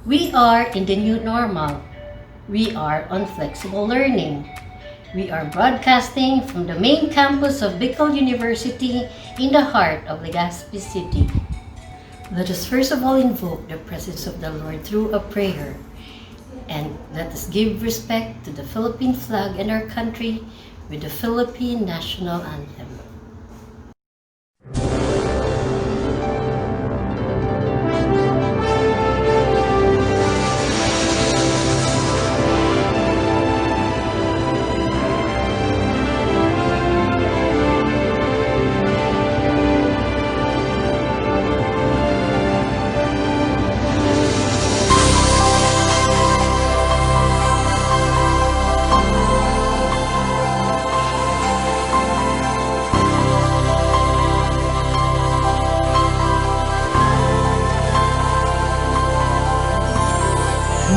We are in the new normal. We are on flexible learning. We are broadcasting from the main campus of Bicol University in the heart of Legazpi City. Let us first of all invoke the presence of the Lord through a prayer. And let us give respect to the Philippine flag and our country with the Philippine National Anthem.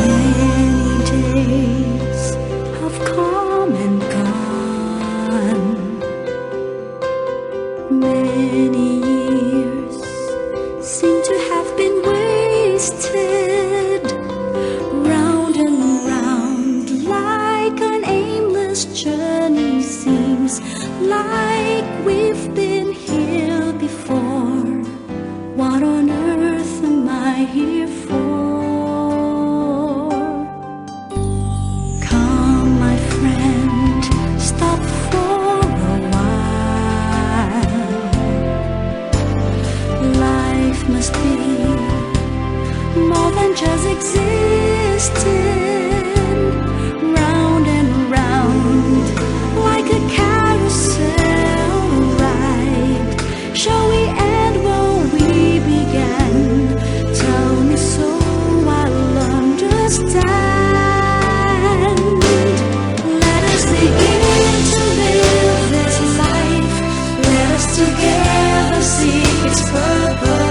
Many days have come and gone. Many years seem to have been wasted. Round and round like an aimless journey, seems like we've been here before. What on earth am I here for? Must be more than just existing. Round and round like a carousel ride. Shall we end where we began? Tell me so I'll understand. Let us begin to live this life. Let us together seek its purpose.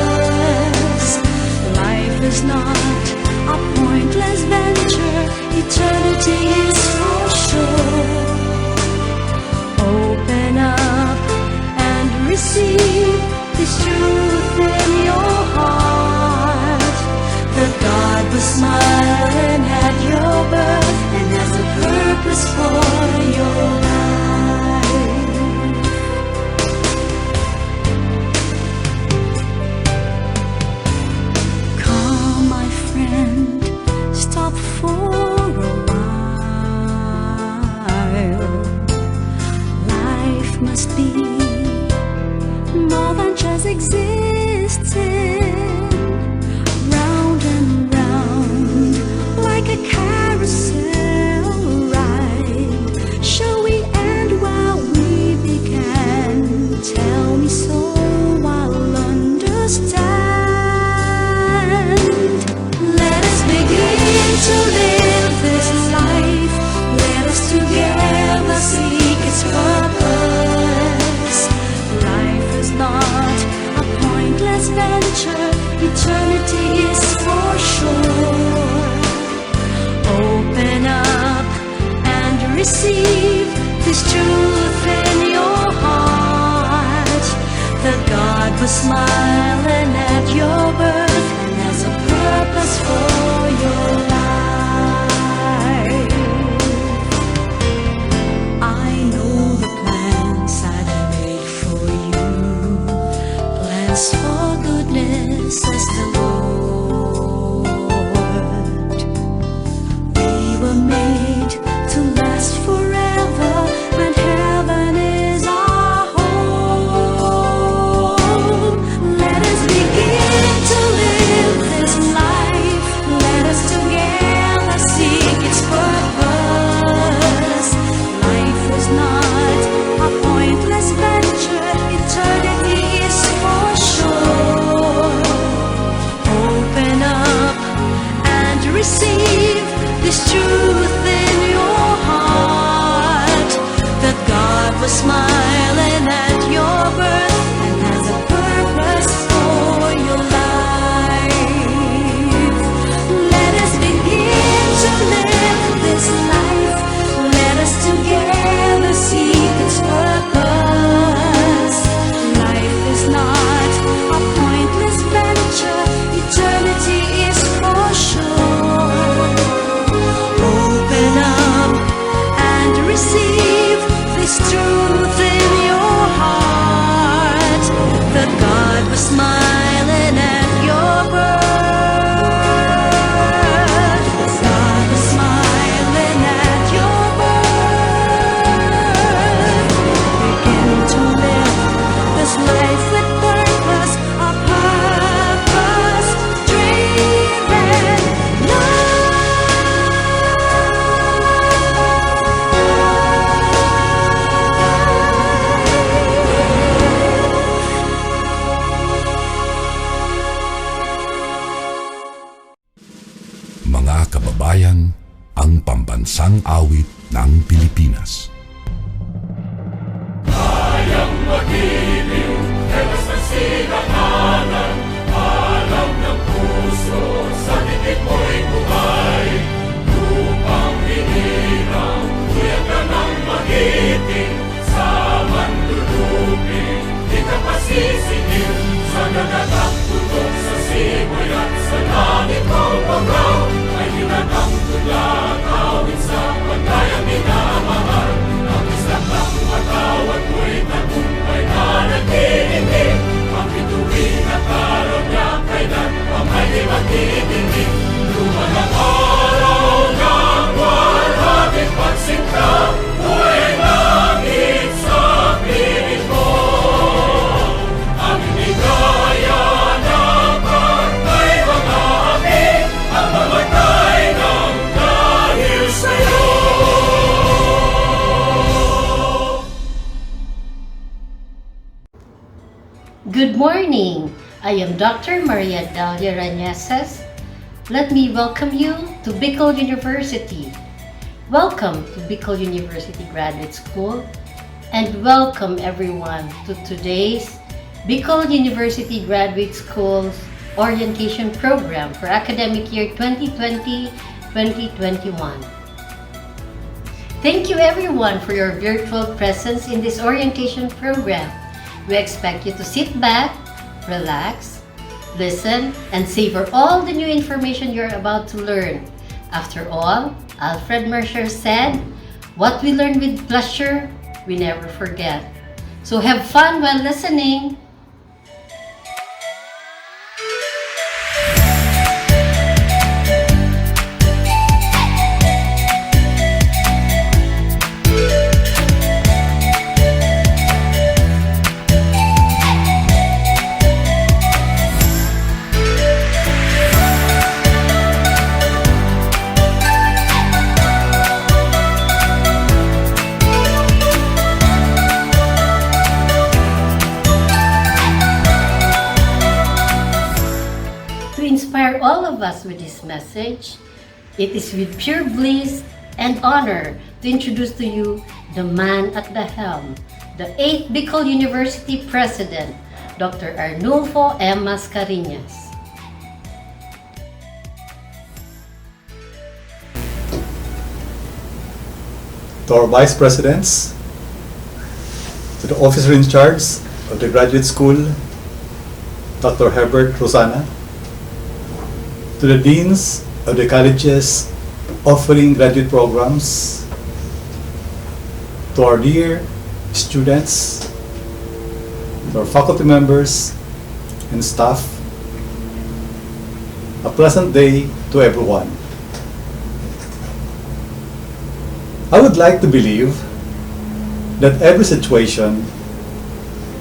Is not a pointless venture. Eternity is for sure. Open up and receive this truth in your heart. That God was smiling at your birth and has a purpose for your life. Stop for a while. Life must be more than just existing. Round and round like a carousel ride. Shall we end while we began? Tell me so I'll understand. To live this life, let us together seek its purpose. Life is not a pointless venture. Eternity is for sure. Open up and receive this truth in your heart. That God was smiling at your birth and has a purpose for your life. For goodness, says the Lord. We were made to last forever, and heaven is our home. Let us begin to live this life. Let us together seek its purpose. Life is not a pointless venture. Eternity is for sure. Open up and receive this truth in your heart. That God was smiling at your birth and has a purpose for your life. Let us begin to live this life. Let us together seek its purpose. Life is not a pointless venture. Eternity is for sure. kababayan, ang pambansang awit ng Pilipinas. Kayang mag-ibig, helas ng silanganan, alam ng puso, sa dikit mo'y buhay. Lupang hinirang, tuyag ka ng magiting, sa mandulupin, di ka pasisingil, sa dagatang tutok sa simoy at sa langit mong pagaw, ay hinatang tulad, awit sa pagkayang minamahal, ang isang ng matawad mo'y tagumpay na nag-iindig, ang bituin at araw niya kailan pa may di magtitingin. Lumalang araw ng walhating pagsinta, buhay langit sa piling mo. Ang inigaya na pagkay mga api, ang mamatay ng dahil sa'yo. Good morning! I am Dr. Maria Dalia Rañeses. Let me welcome you to Bicol University. Welcome to Bicol University Graduate School, and welcome everyone to today's Bicol University Graduate School's orientation program for academic year 2020-2021. Thank you everyone for your virtual presence in this orientation program. We expect you to sit back, relax, listen, and savor all the new information you're about to learn. After all, Alfred Mercer said, "What we learn with pleasure, we never forget." So have fun while listening. To inspire all of us with this message, it is with pure bliss and honor to introduce to you the man at the helm, the 8th Bicol University President, Dr. Arnulfo M. Mascareñas. To our Vice Presidents, to the officer in charge of the graduate school, Dr. Herbert Rosana, to the deans of the colleges offering graduate programs, to our dear students, to our faculty members and staff, a pleasant day to everyone. I would like to believe that every situation,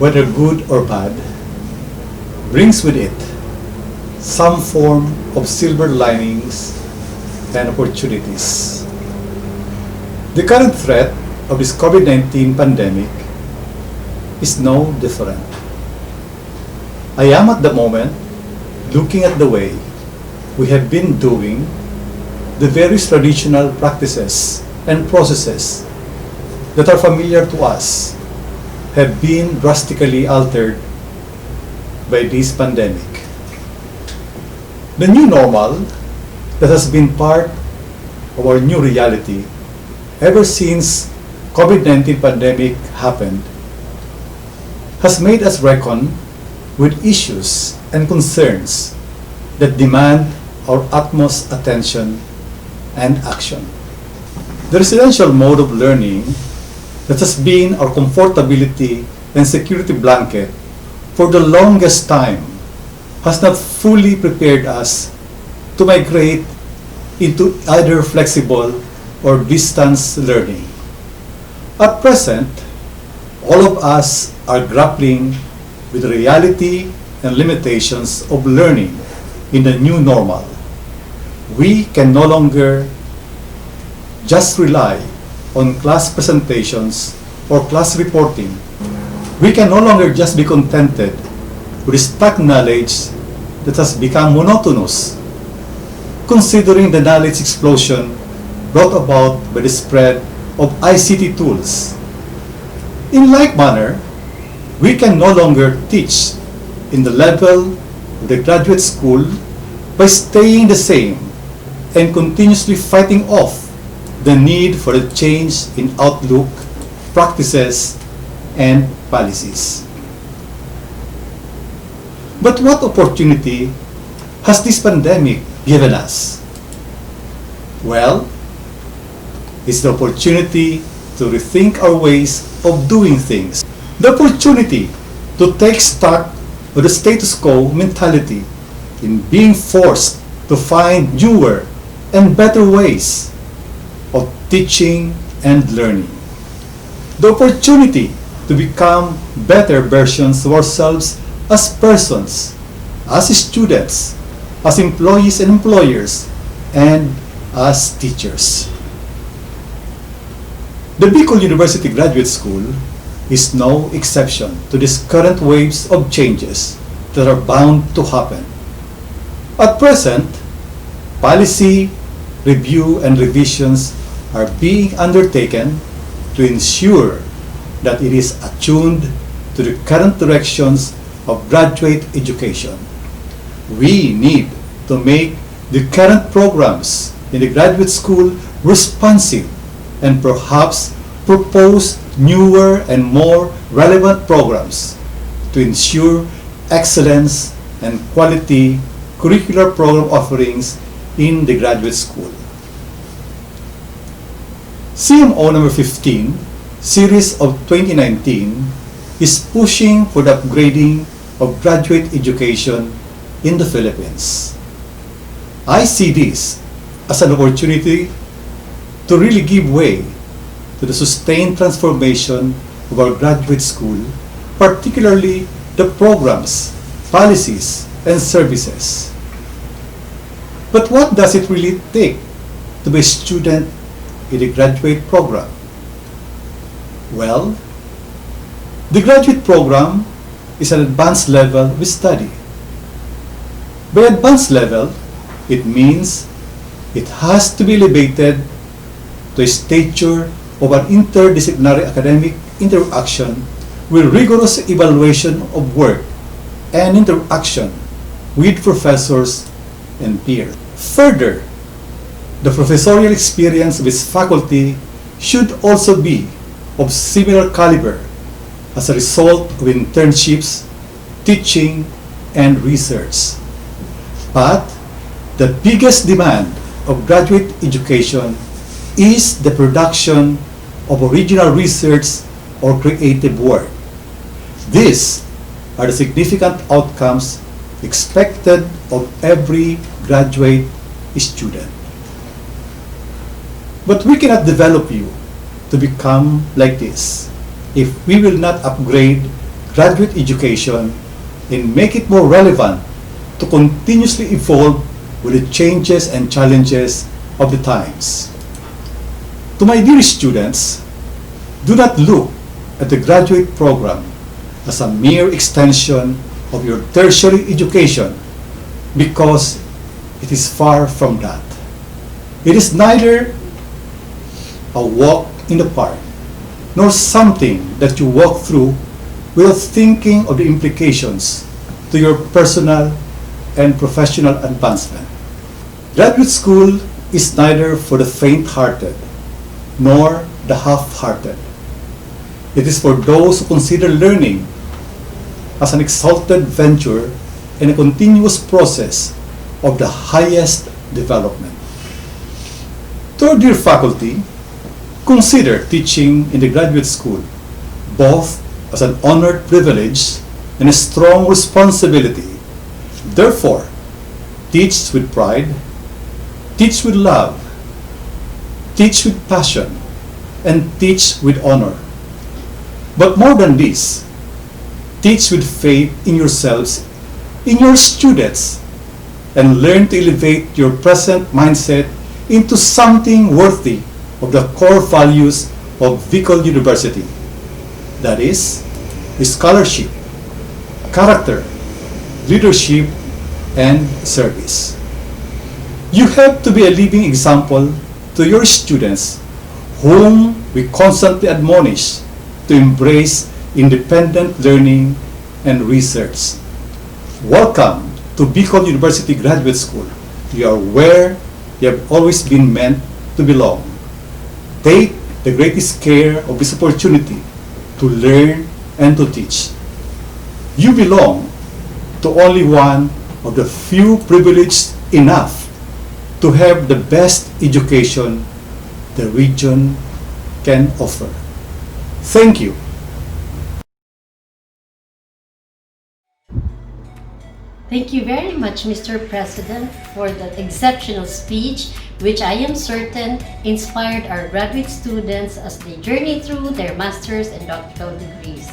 whether good or bad, brings with it some form of silver linings and opportunities. The current threat of this COVID-19 pandemic is no different. I am at the moment looking at the way we have been doing the various traditional practices and processes that are familiar to us have been drastically altered by this pandemic. The new normal that has been part of our new reality ever since COVID-19 pandemic happened has made us reckon with issues and concerns that demand our utmost attention and action. The residential mode of learning that has been our comfortability and security blanket for the longest time has not fully prepared us to migrate into either flexible or distance learning. At present, all of us are grappling with the reality and limitations of learning in the new normal. We can no longer just rely on class presentations or class reporting. We can no longer just be contented with stock knowledge that has become monotonous. considering the knowledge explosion brought about by the spread of ICT tools. In like manner, we can no longer teach in the level of the graduate school by staying the same and continuously fighting off the need for a change in outlook, practices, and policies. But what opportunity has this pandemic given us? Well, it's the opportunity to rethink our ways of doing things. The opportunity to take stock of the status quo mentality in being forced to find newer and better ways of teaching and learning. The opportunity to become better versions of ourselves as persons, as students, as employees and employers, and as teachers. The Bicol University Graduate School is no exception to these current waves of changes that are bound to happen. At present, policy, review, and revisions are being undertaken to ensure that it is attuned to the current directions of graduate education. We need to make the current programs in the graduate school responsive and perhaps propose newer and more relevant programs to ensure excellence and quality curricular program offerings in the graduate school. CMO number 15, series of 2019, is pushing for the upgrading of graduate education in the Philippines. I see this as an opportunity to really give way to the sustained transformation of our graduate school, particularly the programs, policies, and services. But what does it really take to be a student in the graduate program? Well, the graduate program is an advanced level of study. By advanced level, it means it has to be elevated to a stature of an interdisciplinary academic interaction with rigorous evaluation of work and interaction with professors and peers. Further, the professorial experience of its faculty should also be of similar caliber as a result of internships, teaching, and research. But the biggest demand of graduate education is the production of original research or creative work. These are the significant outcomes expected of every graduate student. But we cannot develop you to become like this if we will not upgrade graduate education and make it more relevant to continuously evolve with the changes and challenges of the times. To my dear students, do not look at the graduate program as a mere extension of your tertiary education, because it is far from that. It is neither a walk in the park, nor something that you walk through without thinking of the implications to your personal and professional advancement. Graduate school is neither for the faint-hearted nor the half-hearted. It is for those who consider learning as an exalted venture and a continuous process of the highest development. To our dear faculty, consider teaching in the graduate school both as an honored privilege and a strong responsibility. Therefore, teach with pride, teach with love, teach with passion, and teach with honor. But more than this, teach with faith in yourselves, in your students, and learn to elevate your present mindset into something worthy of the core values of Bicol University. That is, scholarship, character, leadership, and service. You have to be a living example to your students, whom we constantly admonish to embrace independent learning and research. Welcome to Bicol University Graduate School. You are where you have always been meant to belong. Take the greatest care of this opportunity to learn and to teach. You belong to only one of the few privileged enough to have the best education the region can offer. Thank you. Thank you very much, Mr. President, for that exceptional speech, which I am certain inspired our graduate students as they journey through their master's and doctoral degrees.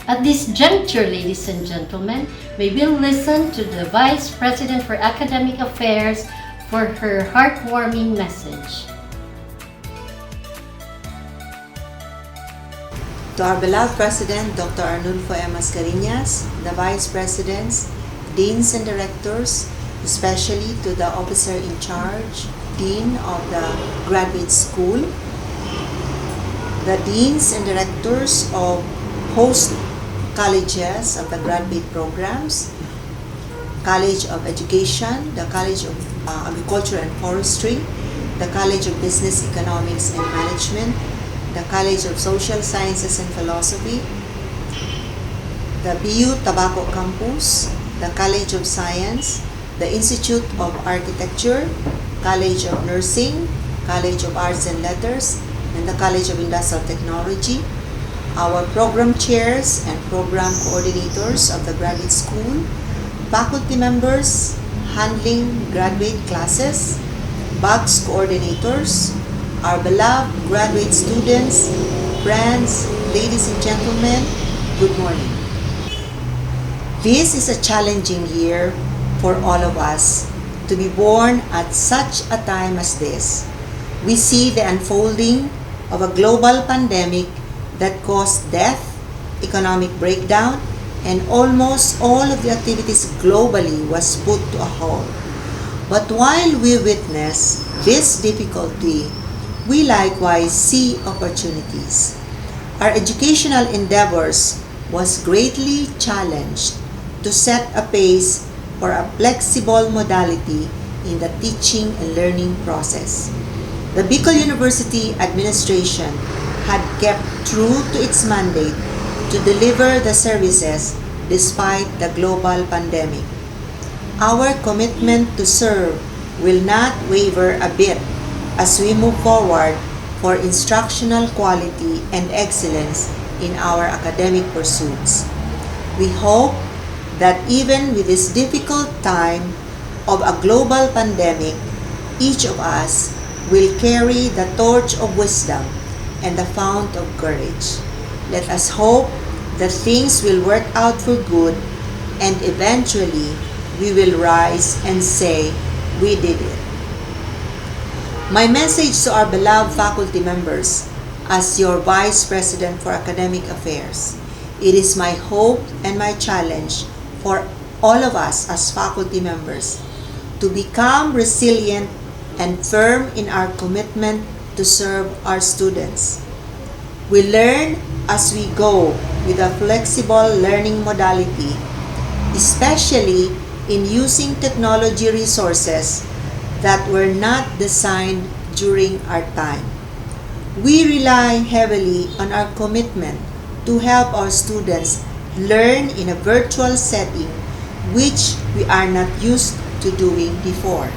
At this juncture, ladies and gentlemen, we will listen to the Vice President for Academic Affairs for her heartwarming message. To our beloved President, Dr. Arnulfo M. Mascareñas, the Vice Presidents, Deans and Directors, especially to the Officer in Charge, Dean of the Graduate School, the Deans and Directors of host colleges of the graduate programs, College of Education, the College of Agriculture and Forestry, the College of Business, Economics and Management, the College of Social Sciences and Philosophy, the BU Tabaco Campus, the College of Science, the Institute of Architecture, College of Nursing, College of Arts and Letters, and the College of Industrial Technology, our program chairs and program coordinators of the graduate school, faculty members handling graduate classes, BUGS coordinators, our beloved graduate students, friends, ladies and gentlemen, good morning. This is a challenging year for all of us to be born at such a time as this. We see the unfolding of a global pandemic that caused death, economic breakdown, and almost all of the activities globally was put to a halt. But while we witness this difficulty, we likewise see opportunities. Our educational endeavors was greatly challenged to set a pace for a flexible modality in the teaching and learning process. The Bicol University administration had kept true to its mandate to deliver the services despite the global pandemic. Our commitment to serve will not waver a bit as we move forward for instructional quality and excellence in our academic pursuits. We hope that even with this difficult time of a global pandemic, each of us will carry the torch of wisdom and the fount of courage. Let us hope that things will work out for good and eventually we will rise and say, we did it. My message to our beloved faculty members, as your Vice President for Academic Affairs, it is my hope and my challenge for all of us as faculty members to become resilient and firm in our commitment to serve our students. We learn as we go with a flexible learning modality, especially in using technology resources that were not designed during our time. We rely heavily on our commitment to help our students learn in a virtual setting which we are not used to doing before.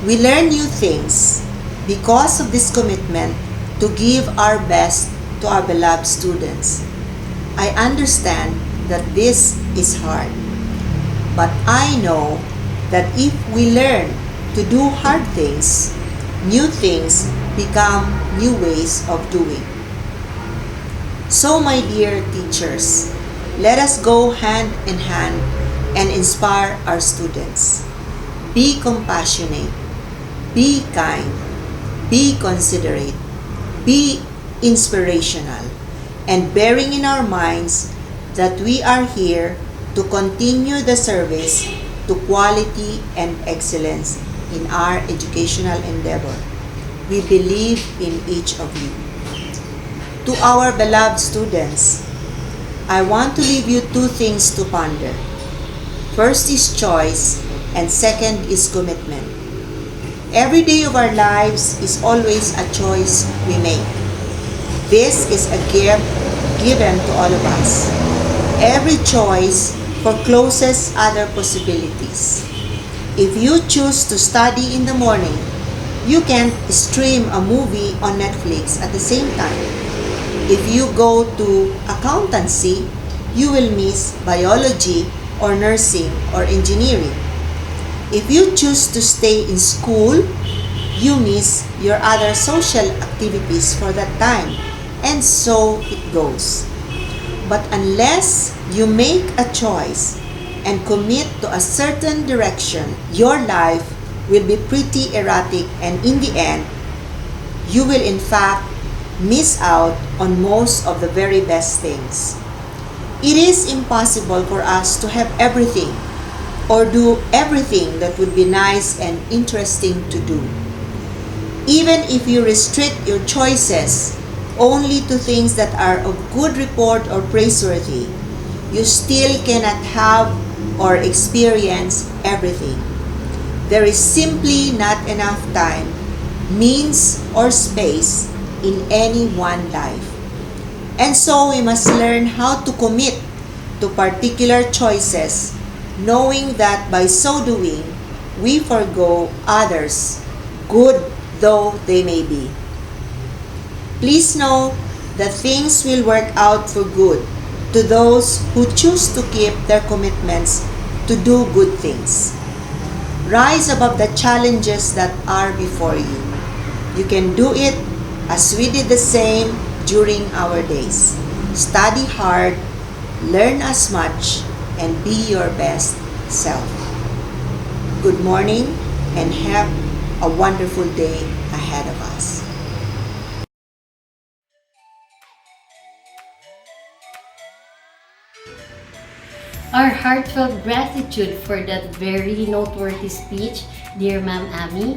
We learn new things because of this commitment to give our best to our beloved students. I understand that this is hard, but I know that if we learn to do hard things, new things become new ways of doing. So my dear teachers, let us go hand in hand and inspire our students. Be compassionate, be kind, be considerate, be inspirational, and bearing in our minds that we are here to continue the service to quality and excellence in our educational endeavor. We believe in each of you. To our beloved students, I want to leave you two things to ponder. First is choice, and second is commitment. Every day of our lives is always a choice we make. This is a gift given to all of us. Every choice forecloses other possibilities. If you choose to study in the morning, you can't stream a movie on Netflix at the same time. If you go to accountancy, you will miss biology or nursing or engineering. If you choose to stay in school, you miss your other social activities for that time, and so it goes. But unless you make a choice and commit to a certain direction, your life will be pretty erratic, and in the end, you will in fact miss out on most of the very best things. It is impossible for us to have everything or do everything that would be nice and interesting to do. Even if you restrict your choices only to things that are of good report or praiseworthy, you still cannot have or experience everything. There is simply not enough time, means, or space in any one life. And so we must learn how to commit to particular choices, knowing that by so doing, we forgo others, good though they may be. Please know that things will work out for good to those who choose to keep their commitments to do good things. Rise above the challenges that are before you. You can do it as we did the same during our days. Study hard, learn as much, and be your best self. Good morning and have a wonderful day ahead of us. Our heartfelt gratitude for that very noteworthy speech, dear Ma'am Ami,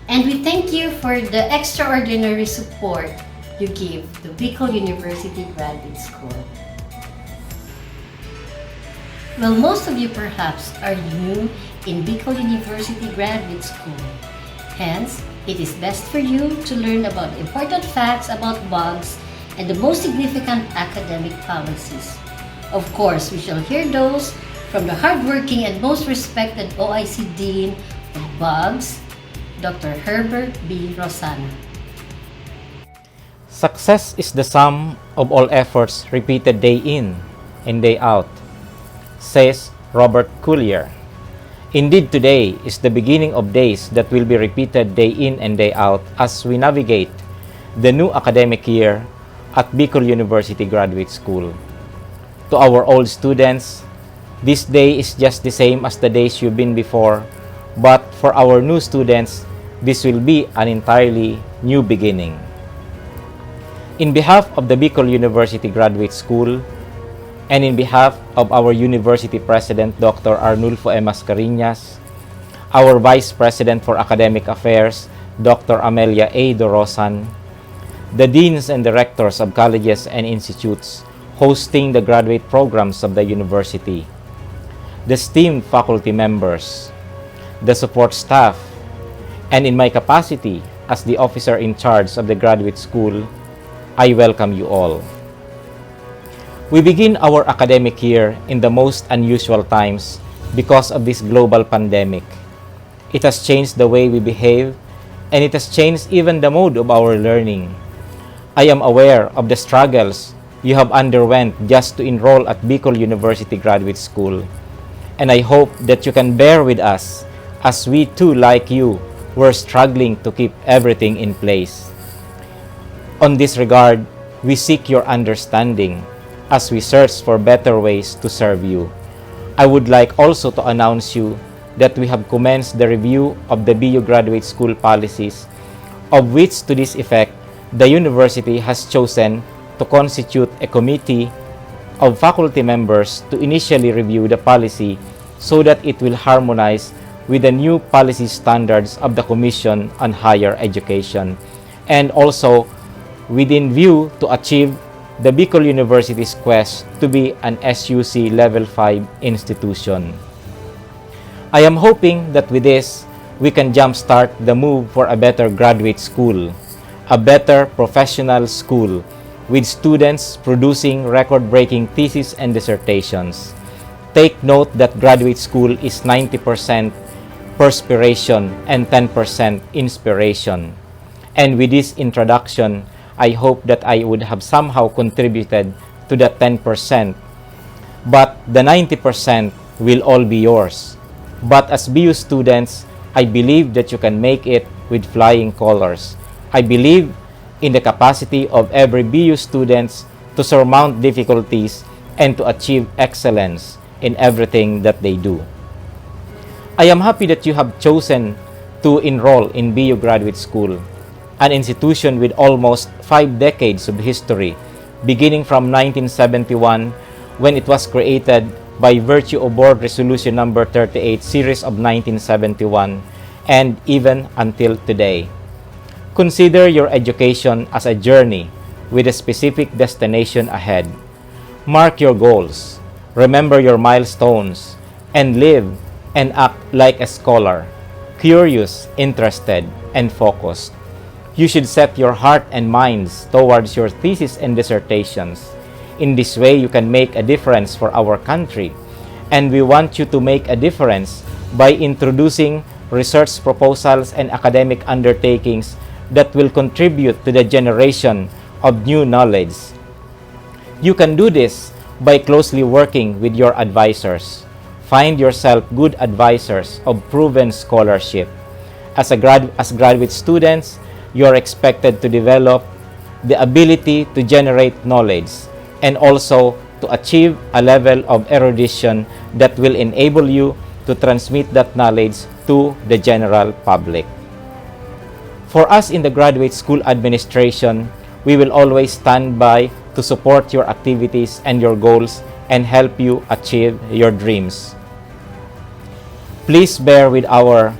and we thank you for the extraordinary support you give to Bicol University Graduate School. Well, most of you perhaps are new in Bicol University Graduate School. Hence, it is best for you to learn about important facts about bugs and the most significant academic policies. Of course, we shall hear those from the hardworking and most respected OIC Dean of Bugs, Dr. Herbert B. Rosana. Success is the sum of all efforts repeated day in and day out, says Robert Collier. Indeed, today is the beginning of days that will be repeated day in and day out as we navigate the new academic year at Bicol University Graduate School. To our old students, this day is just the same as the days you've been before, but for our new students, this will be an entirely new beginning. In behalf of the Bicol University Graduate School, and in behalf of our University President, Dr. Arnulfo M. Mascareñas, our Vice President for Academic Affairs, Dr. Amelia A. Dorosan, the Deans and Directors of colleges and institutes hosting the graduate programs of the university, the esteemed faculty members, the support staff, and in my capacity as the officer in charge of the graduate school, I welcome you all. We begin our academic year in the most unusual times because of this global pandemic. It has changed the way we behave, and it has changed even the mode of our learning. I am aware of the struggles you have underwent just to enroll at Bicol University Graduate School, and I hope that you can bear with us as we too, like you, were struggling to keep everything in place. On this regard, we seek your understanding as we search for better ways to serve you. I would like also to announce you that we have commenced the review of the BU Graduate School policies, of which to this effect, the university has chosen to constitute a committee of faculty members to initially review the policy so that it will harmonize with the new policy standards of the Commission on Higher Education, and also within view to achieve the Bicol University's quest to be an SUC Level 5 institution. I am hoping that with this, we can jumpstart the move for a better graduate school, a better professional school, with students producing record-breaking theses and dissertations. Take note that graduate school is 90% perspiration and 10% inspiration. And with this introduction, I hope that I would have somehow contributed to the 10%, but the 90% will all be yours. But as BU students, I believe that you can make it with flying colors. I believe in the capacity of every BU students to surmount difficulties and to achieve excellence in everything that they do. I am happy that you have chosen to enroll in BU Graduate School, an institution with almost 5 decades of history, beginning from 1971 when it was created by virtue of Board Resolution Number 38 Series of 1971 and even until today. Consider your education as a journey with a specific destination ahead. Mark your goals, remember your milestones, and live and act like a scholar, curious, interested, and focused. You should set your heart and minds towards your thesis and dissertations. In this way, you can make a difference for our country. And we want you to make a difference by introducing research proposals and academic undertakings that will contribute to the generation of new knowledge. You can do this by closely working with your advisors. Find yourself good advisors of proven scholarship. As graduate students, you are expected to develop the ability to generate knowledge and also to achieve a level of erudition that will enable you to transmit that knowledge to the general public. For us in the graduate school administration, we will always stand by to support your activities and your goals and help you achieve your dreams. Please bear with our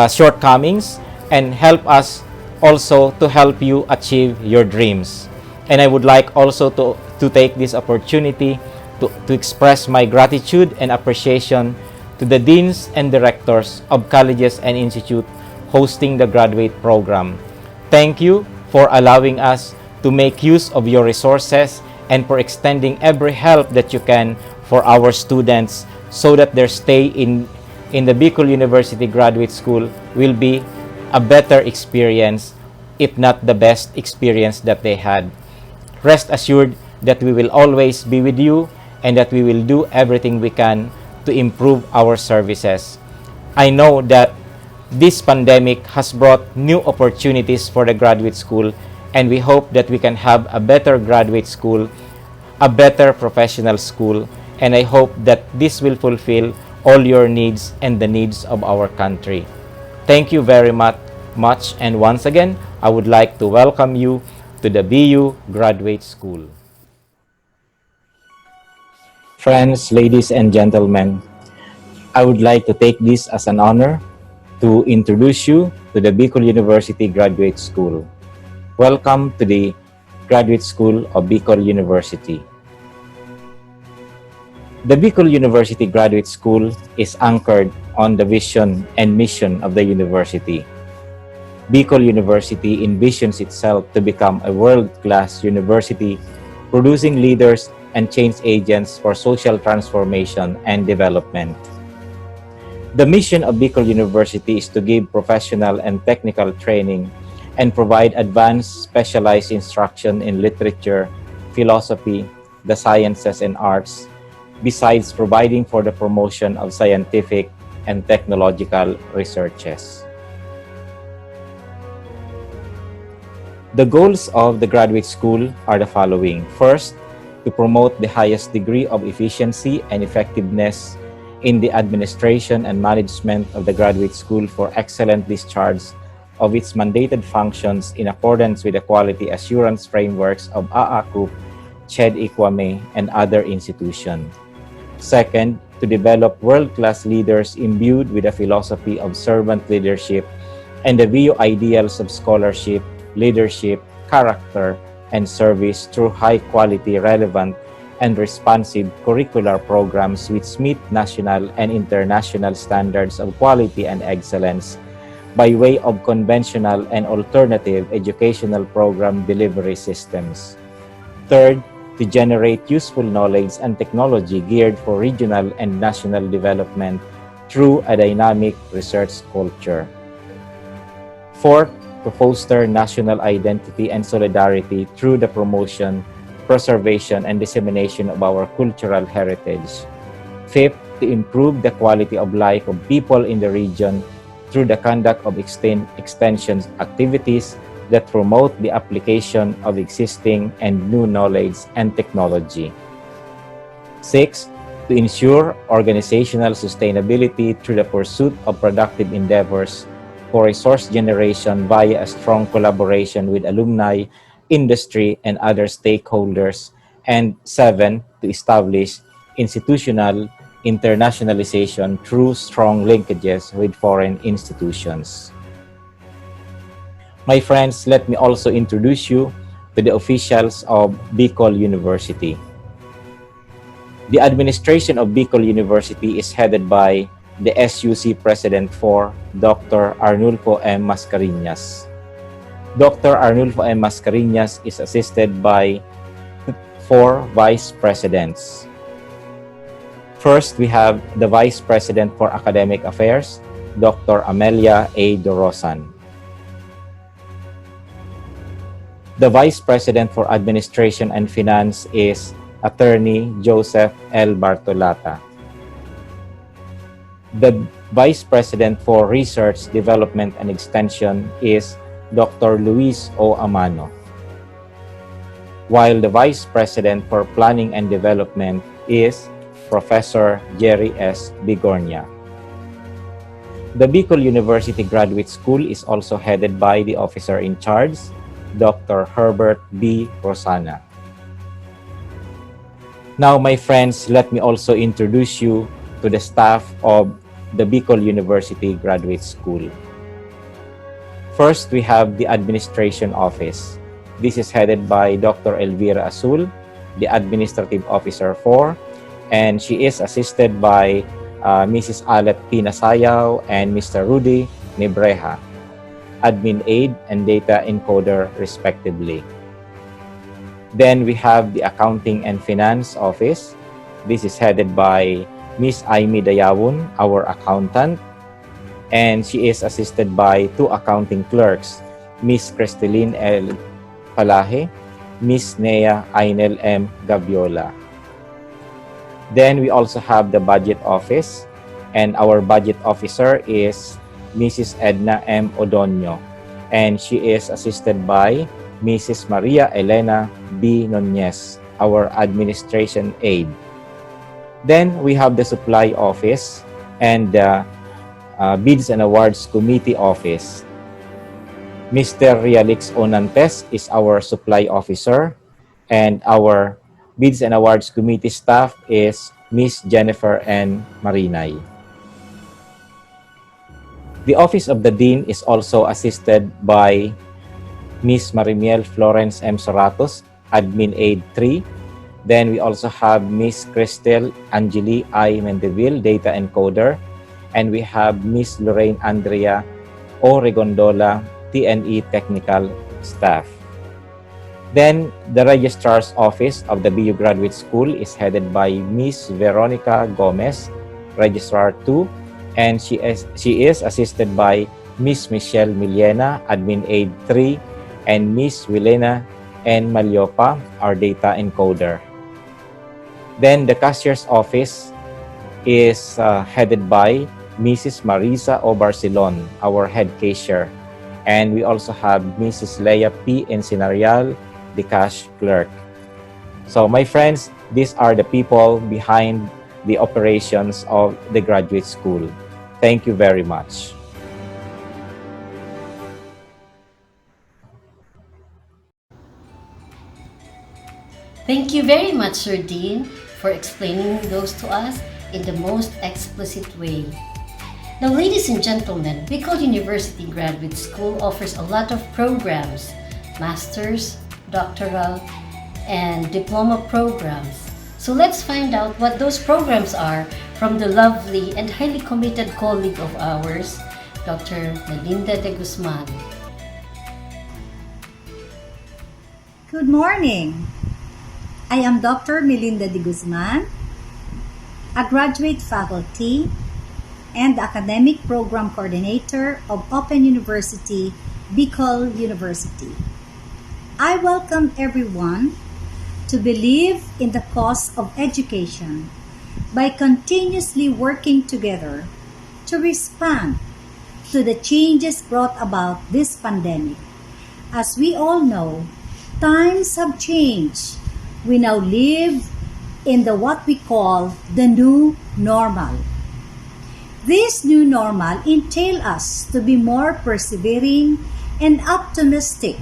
shortcomings and help us also to help you achieve your dreams. And I would like also to take this opportunity to express my gratitude and appreciation to the deans and directors of colleges and institutes hosting the graduate program. Thank you for allowing us to make use of your resources and for extending every help that you can for our students so that their stay in the Bicol University Graduate School will be a better experience, if not the best experience that they had. Rest assured that we will always be with you and that we will do everything we can to improve our services. I know that this pandemic has brought new opportunities for the graduate school, and we hope that we can have a better graduate school, a better professional school, and I hope that this will fulfill all your needs and the needs of our country. Thank you very much, and once again, I would like to welcome you to the BU Graduate School. Friends, ladies and gentlemen, I would like to take this as an honor to introduce you to the Bicol University Graduate School. Welcome to the Graduate School of Bicol University. The Bicol University Graduate School is anchored on the vision and mission of the university. Bicol University envisions itself to become a world-class university, producing leaders and change agents for social transformation and development. The mission of Bicol University is to give professional and technical training and provide advanced specialized instruction in literature, philosophy, the sciences and arts, besides providing for the promotion of scientific and technological researches. The goals of the graduate school are the following. First, to promote the highest degree of efficiency and effectiveness in the administration and management of the graduate school for excellent discharge of its mandated functions in accordance with the quality assurance frameworks of AACUP, CHED-ICWAME, and other institutions. Second, to develop world-class leaders imbued with a philosophy of servant leadership and the view ideals of scholarship, leadership, character, and service through high-quality, relevant, and responsive curricular programs which meet national and international standards of quality and excellence by way of conventional and alternative educational program delivery systems. Third, to generate useful knowledge and technology geared for regional and national development through a dynamic research culture. Fourth, to foster national identity and solidarity through the promotion, preservation, and dissemination of our cultural heritage. Fifth, to improve the quality of life of people in the region through the conduct of extension activities that promote the application of existing and new knowledge and technology. Six, to ensure organizational sustainability through the pursuit of productive endeavors for resource generation via a strong collaboration with alumni, industry, and other stakeholders. And seven, to establish institutional internationalization through strong linkages with foreign institutions. My friends, let me also introduce you to the officials of Bicol University. The administration of Bicol University is headed by the SUC President for Dr. Arnulfo M. Mascareñas. Dr. Arnulfo M. Mascareñas is assisted by 4 Vice Presidents. First, we have the Vice President for Academic Affairs, Dr. Amelia A. Dorosan. The Vice President for Administration and Finance is Attorney Joseph L. Bartolata. The Vice President for Research, Development, and Extension is Dr. Luis O. Amano, while the Vice President for Planning and Development is Professor Jerry S. Bigornia. The Bicol University Graduate School is also headed by the officer in charge, Dr. Herbert B. Rosana. Now, my friends, let me also introduce you to the staff of the Bicol University Graduate School. First, we have the Administration Office. This is headed by Dr. Elvira Azul, the Administrative Officer 4, and she is assisted by Mrs. Alet Pinasayaw and Mr. Rudy Nebreja, Admin Aid and Data Encoder respectively. Then we have the Accounting and Finance Office. This is headed by Ms. Aimee Dayawon, our accountant, and she is assisted by 2 accounting clerks, Ms. Cristelyn L. Palaje, Ms. Nea Ainel M. Gaviola. Then we also have the Budget Office, and our Budget Officer is Mrs. Edna M. Odonio, and she is assisted by Mrs. Maria Elena B. Nunez, our Administration Aide. Then we have the Supply Office and the Bids and Awards Committee Office. Mr. Realix Onantes is our Supply Officer, and our Bids and Awards Committee staff is Miss Jennifer N. Marinay. The Office of the Dean is also assisted by Miss Marimiel Florence M. Soratos, Admin Aid 3. Then we also have Miss Cristel Angeli I. Mendeville, Data Encoder. And we have Miss Lorraine Andrea O. Regondola, TNE Technical Staff. Then the Registrar's Office of the BU Graduate School is headed by Miss Veronica Gomez, Registrar 2. And she is assisted by Miss Michelle Millena, Admin Aid 3, and Miss Wilena N. Maliopa, our Data Encoder. Then the Cashier's Office is headed by Mrs. Marisa O. Barcelon, our Head Cashier. And we also have Mrs. Leia P. Encinarial, the Cash Clerk. So my friends, these are the people behind the operations of the graduate school. Thank you very much. Thank you very much, Sir Dean, for explaining those to us. in the most explicit way. Now, ladies and gentlemen, Bicol University Graduate School offers a lot of programs, master's, doctoral, and diploma programs. So let's find out what those programs are from the lovely and highly committed colleague of ours, Dr. Melinda de Guzman. Good morning. I am Dr. Melinda de Guzman, a graduate faculty and academic program coordinator of Open University, Bicol University. I welcome everyone to believe in the cause of education by continuously working together to respond to the changes brought about this pandemic. As we all know, times have changed. We now live in what we call the new normal. This new normal entails us to be more persevering and optimistic.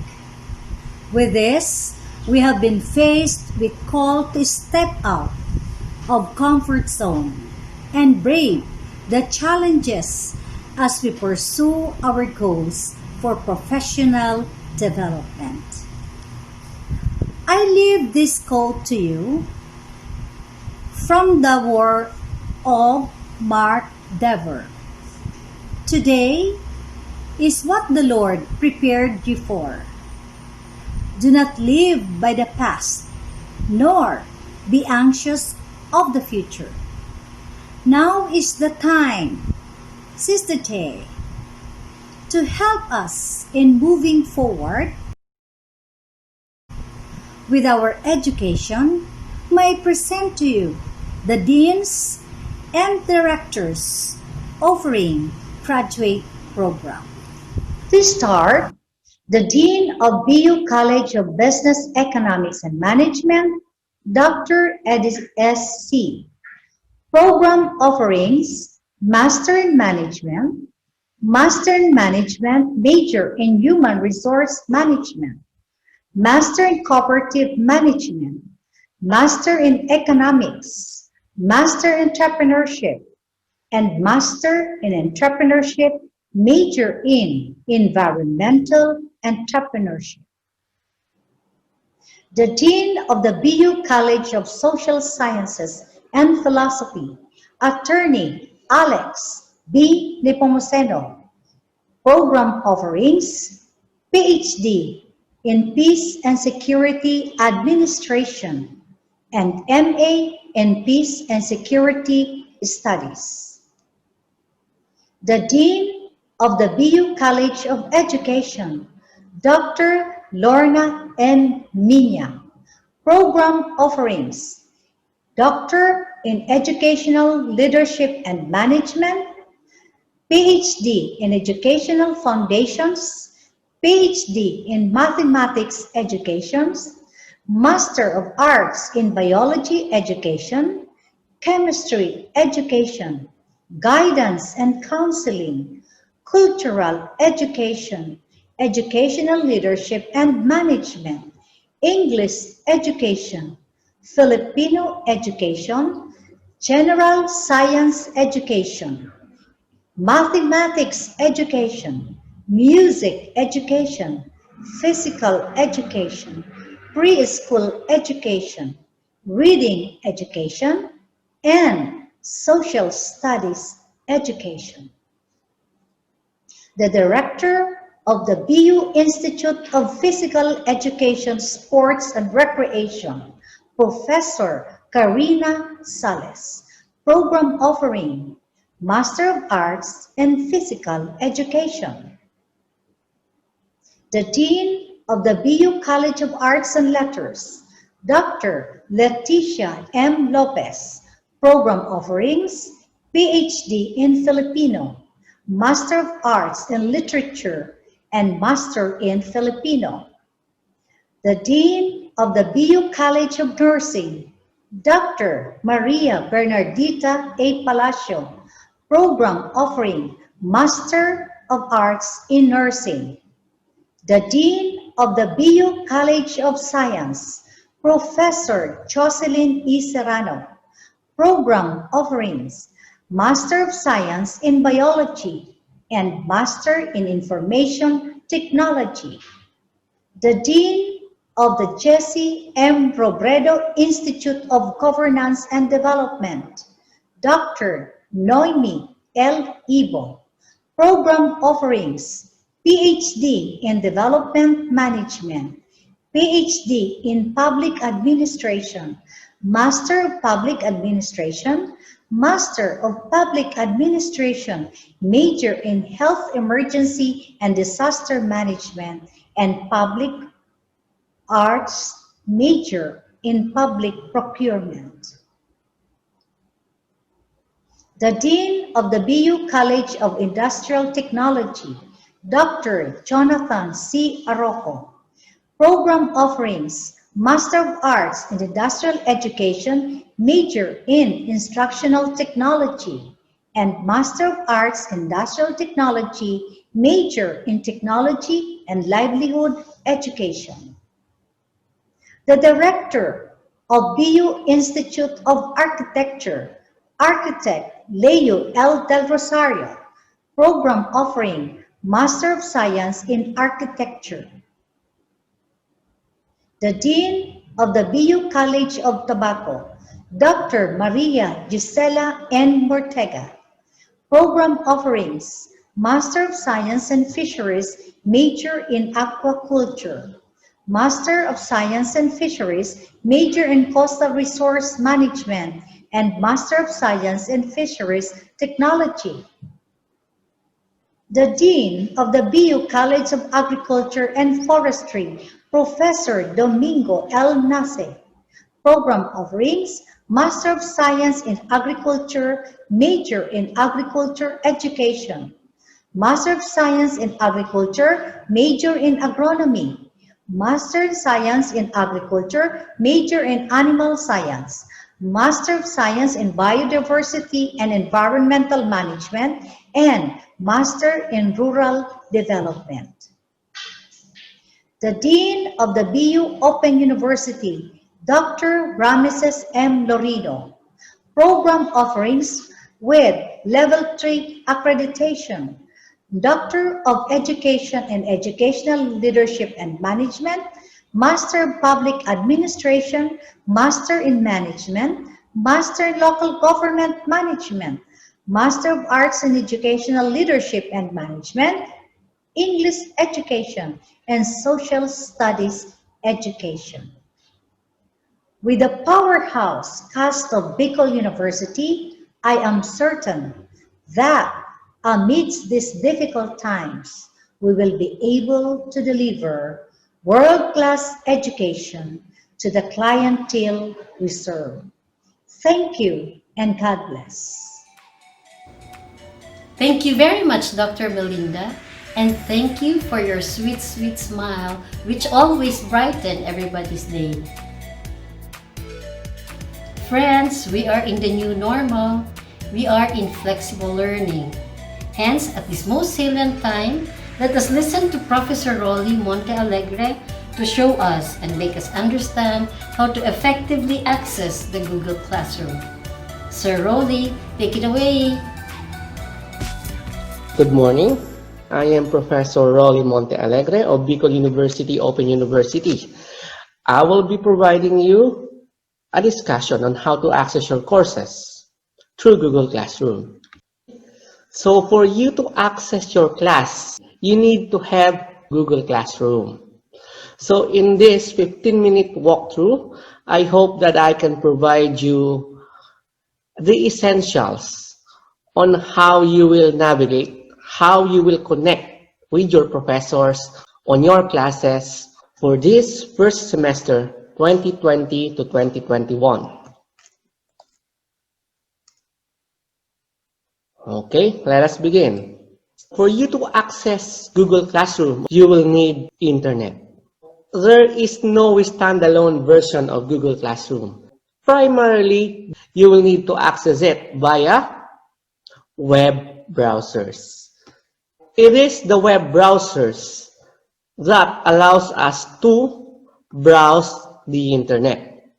With this, we have been faced with call to step out of comfort zone and brave the challenges as we pursue our goals for professional development. I leave this quote to you from the word of Mark Dever. Today is what the Lord prepared you for. Do not live by the past, nor be anxious of the future. Now is the time, seize the day, to help us in moving forward with our education. May I present to you the deans and directors offering graduate program. To start, the Dean of BU College of Business, Economics and Management, Dr. Edis S.C. Program offerings, Master in Management, Master in Management, Major in Human Resource Management, Master in Cooperative Management, Master in Economics, Master in Entrepreneurship, and Master in Entrepreneurship, Major in Environmental Entrepreneurship. The Dean of the BU College of Social Sciences and Philosophy, Attorney Alex B. Nepomuceno. Program offerings, PhD in Peace and Security Administration, and MA in Peace and Security Studies. The Dean of the BU College of Education, Dr. Lorna N. Minya. Program offerings, Doctor in Educational Leadership and Management, PhD in Educational Foundations, PhD in Mathematics Educations, Master of Arts in Biology Education, Chemistry Education, Guidance and Counseling, Cultural Education, Educational Leadership and Management, English Education, Filipino Education, General Science Education, Mathematics Education, Music Education, Physical Education, Preschool Education, Reading Education, and Social Studies Education. The Director of the BU Institute of Physical Education, Sports and Recreation, Professor Karina Sales. Program offering, Master of Arts in Physical Education. The Dean of the BU College of Arts and Letters, Dr. Leticia M. Lopez. Program offerings, PhD in Filipino, Master of Arts in Literature, and Master in Filipino. The Dean of the BU College of Nursing, Dr. Maria Bernardita A. Palacio. Program offering Master of Arts in Nursing. The Dean of the BU College of Science, Professor Jocelyn E. Serrano. program offerings, Master of Science in Biology, and Master in Information Technology. The Dean of the Jesse M. Robredo Institute of Governance and Development, Dr. Noemi L. Ibo. Program offerings, PhD in Development Management, PhD in Public Administration, Master of Public Administration, Master of Public Administration, Major in Health Emergency and Disaster Management, and Public Arts, Major in Public Procurement. The Dean of the BU College of Industrial Technology, Dr. Jonathan C. Arrojo. Program offerings, Master of Arts in Industrial Education, Major in Instructional Technology, and Master of Arts in Industrial Technology, Major in Technology and Livelihood Education. The Director of BU Institute of Architecture, Architect Leo L. Del Rosario. Program offering, Master of Science in Architecture. The Dean of the BU College of Tobacco, Dr. Maria Gisela N. Mortega. Program offerings, Master of Science in Fisheries, Major in Aquaculture. Master of Science in Fisheries, Major in Coastal Resource Management, and Master of Science in Fisheries Technology. The Dean of the BU College of Agriculture and Forestry, Professor Domingo L. Nase. Program offerings, Master of Science in Agriculture, Major in Agriculture Education. Master of Science in Agriculture, Major in Agronomy. Master of Science in Agriculture, Major in Animal Science. Master of Science in Biodiversity and Environmental Management, and Master in Rural Development. The Dean of the BU Open University, Dr. Rameses M. Lorido. Program offerings with Level 3 accreditation, Doctor of Education and Educational Leadership and Management, Master of Public Administration, Master in Management, Master in Local Government Management, Master of Arts in Educational Leadership and Management, English Education, and Social Studies Education. With the powerhouse cast of Bicol University, I am certain that amidst these difficult times, we will be able to deliver world-class education to the clientele we serve. Thank you and God bless. Thank you very much, Dr. Melinda, and thank you for your sweet, sweet smile, which always brighten everybody's day. Friends, we are in the new normal. We are in flexible learning. Hence, at this most salient time, let us listen to Professor Rolly Monte Alegre to show us and make us understand how to effectively access the Google Classroom. Sir Rolly, take it away. Good morning. I am Professor Rolly Monte Alegre of Bicol University Open University. I will be providing you a discussion on how to access your courses through Google Classroom. So for you to access your class, you need to have Google Classroom. So in this 15-minute walkthrough, I hope that I can provide you the essentials on how you will navigate, how you will connect with your professors on your classes for this first semester 2020 to 2021. Okay, let us begin. For you to access Google Classroom, you will need internet. There is no standalone version of Google Classroom. Primarily, you will need to access it via web browsers. It is the web browsers that allows us to browse the internet.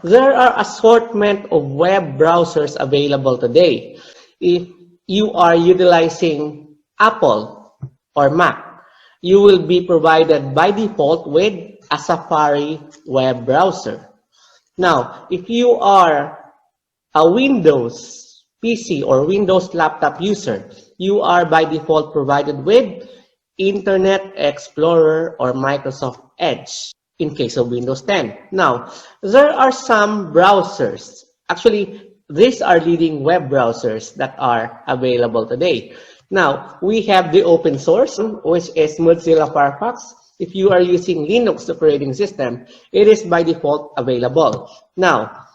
There are assortment of web browsers available today. If you are utilizing Apple or Mac, you will be provided by default with a Safari web browser. Now, if you are a Windows PC or Windows laptop user, you are by default provided with Internet Explorer or Microsoft Edge in case of Windows 10. Now, there are some browsers. Actually, these are leading web browsers that are available today. Now, we have the open source, which is Mozilla Firefox. If you are using Linux operating system, it is by default available. Now,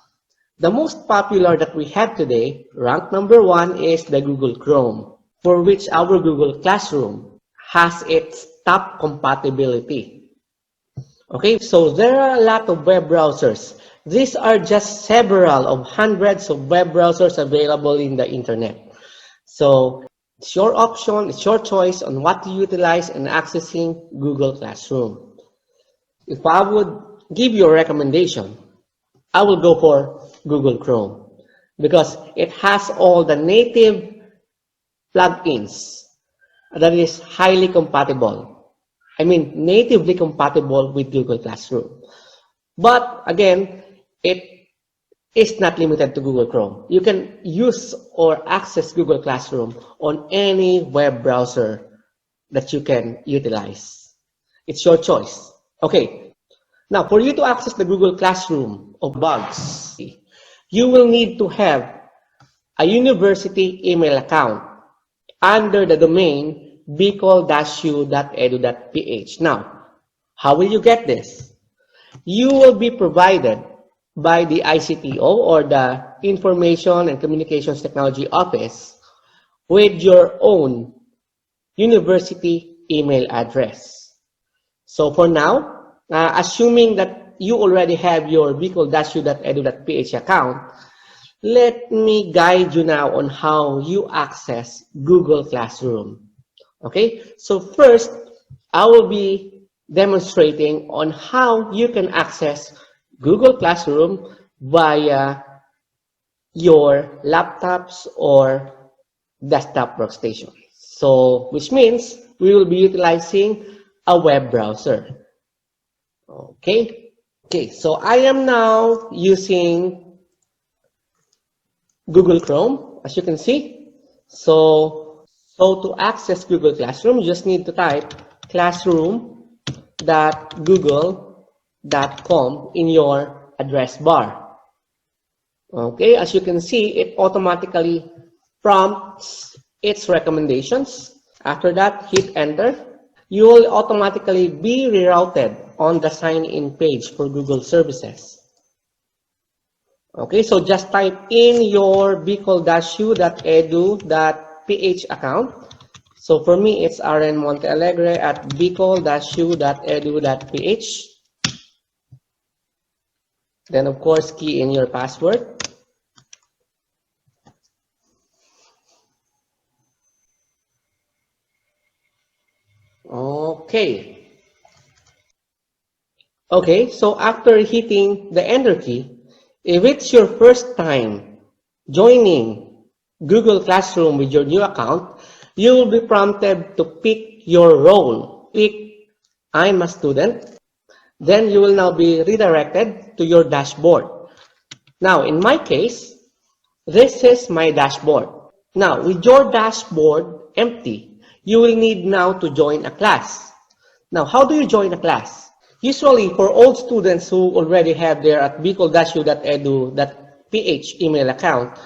the most popular that we have today, ranked number 1, is the Google Chrome, for which our Google Classroom has its top compatibility. Okay, so there are a lot of web browsers. These are just several of hundreds of web browsers available in the internet. So it's your option, it's your choice on what to utilize in accessing Google Classroom. If I would give you a recommendation, I will go for Google Chrome because it has all the native plugins that is highly compatible. I mean, natively compatible with Google Classroom. But again, it is not limited to Google Chrome. You can use or access Google Classroom on any web browser that you can utilize. It's your choice. Okay. Now, for you to access the Google Classroom of bugs, you will need to have a university email account under the domain bicol-u.edu.ph. Now, how will you get this? You will be provided by the ICTO or the Information and Communications Technology Office with your own university email address. So for now, assuming that you already have your bicol-u.edu.ph account, let me guide you now on how you access Google Classroom. Okay, so first, I will be demonstrating on how you can access Google Classroom via your laptops or desktop workstation. So, which means we will be utilizing a web browser. Okay, so I am now using Google Chrome, as you can see. So to access Google Classroom, you just need to type classroom.google.com in your address bar. Okay, as you can see, it automatically prompts its recommendations. After that, hit enter. You will automatically be rerouted on the sign-in page for Google services. Okay, so just type in your bicol-u.edu.ph account. So for me, it's RN Montealegre at bicol-u.edu.ph. Then, of course, key in your password. Okay, so after hitting the enter key, if it's your first time joining Google Classroom with your new account, you will be prompted to pick your role. Pick I'm a student. Then you will now be redirected to your dashboard. Now, in my case, this is my dashboard. Now, with your dashboard empty, you will need now to join a class. Now, how do you join a class? Usually, for all students who already have their at bicol-u.edu.ph email account,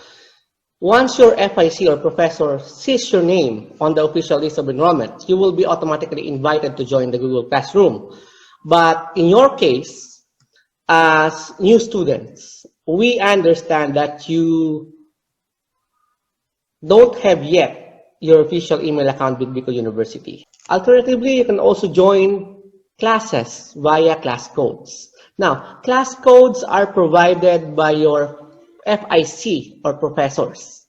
once your FIC or professor sees your name on the official list of enrollment, you will be automatically invited to join the Google Classroom. But in your case, as new students, we understand that you don't have yet your official email account with Bicol University. Alternatively, you can also join classes via class codes. Now, class codes are provided by your FIC or professors.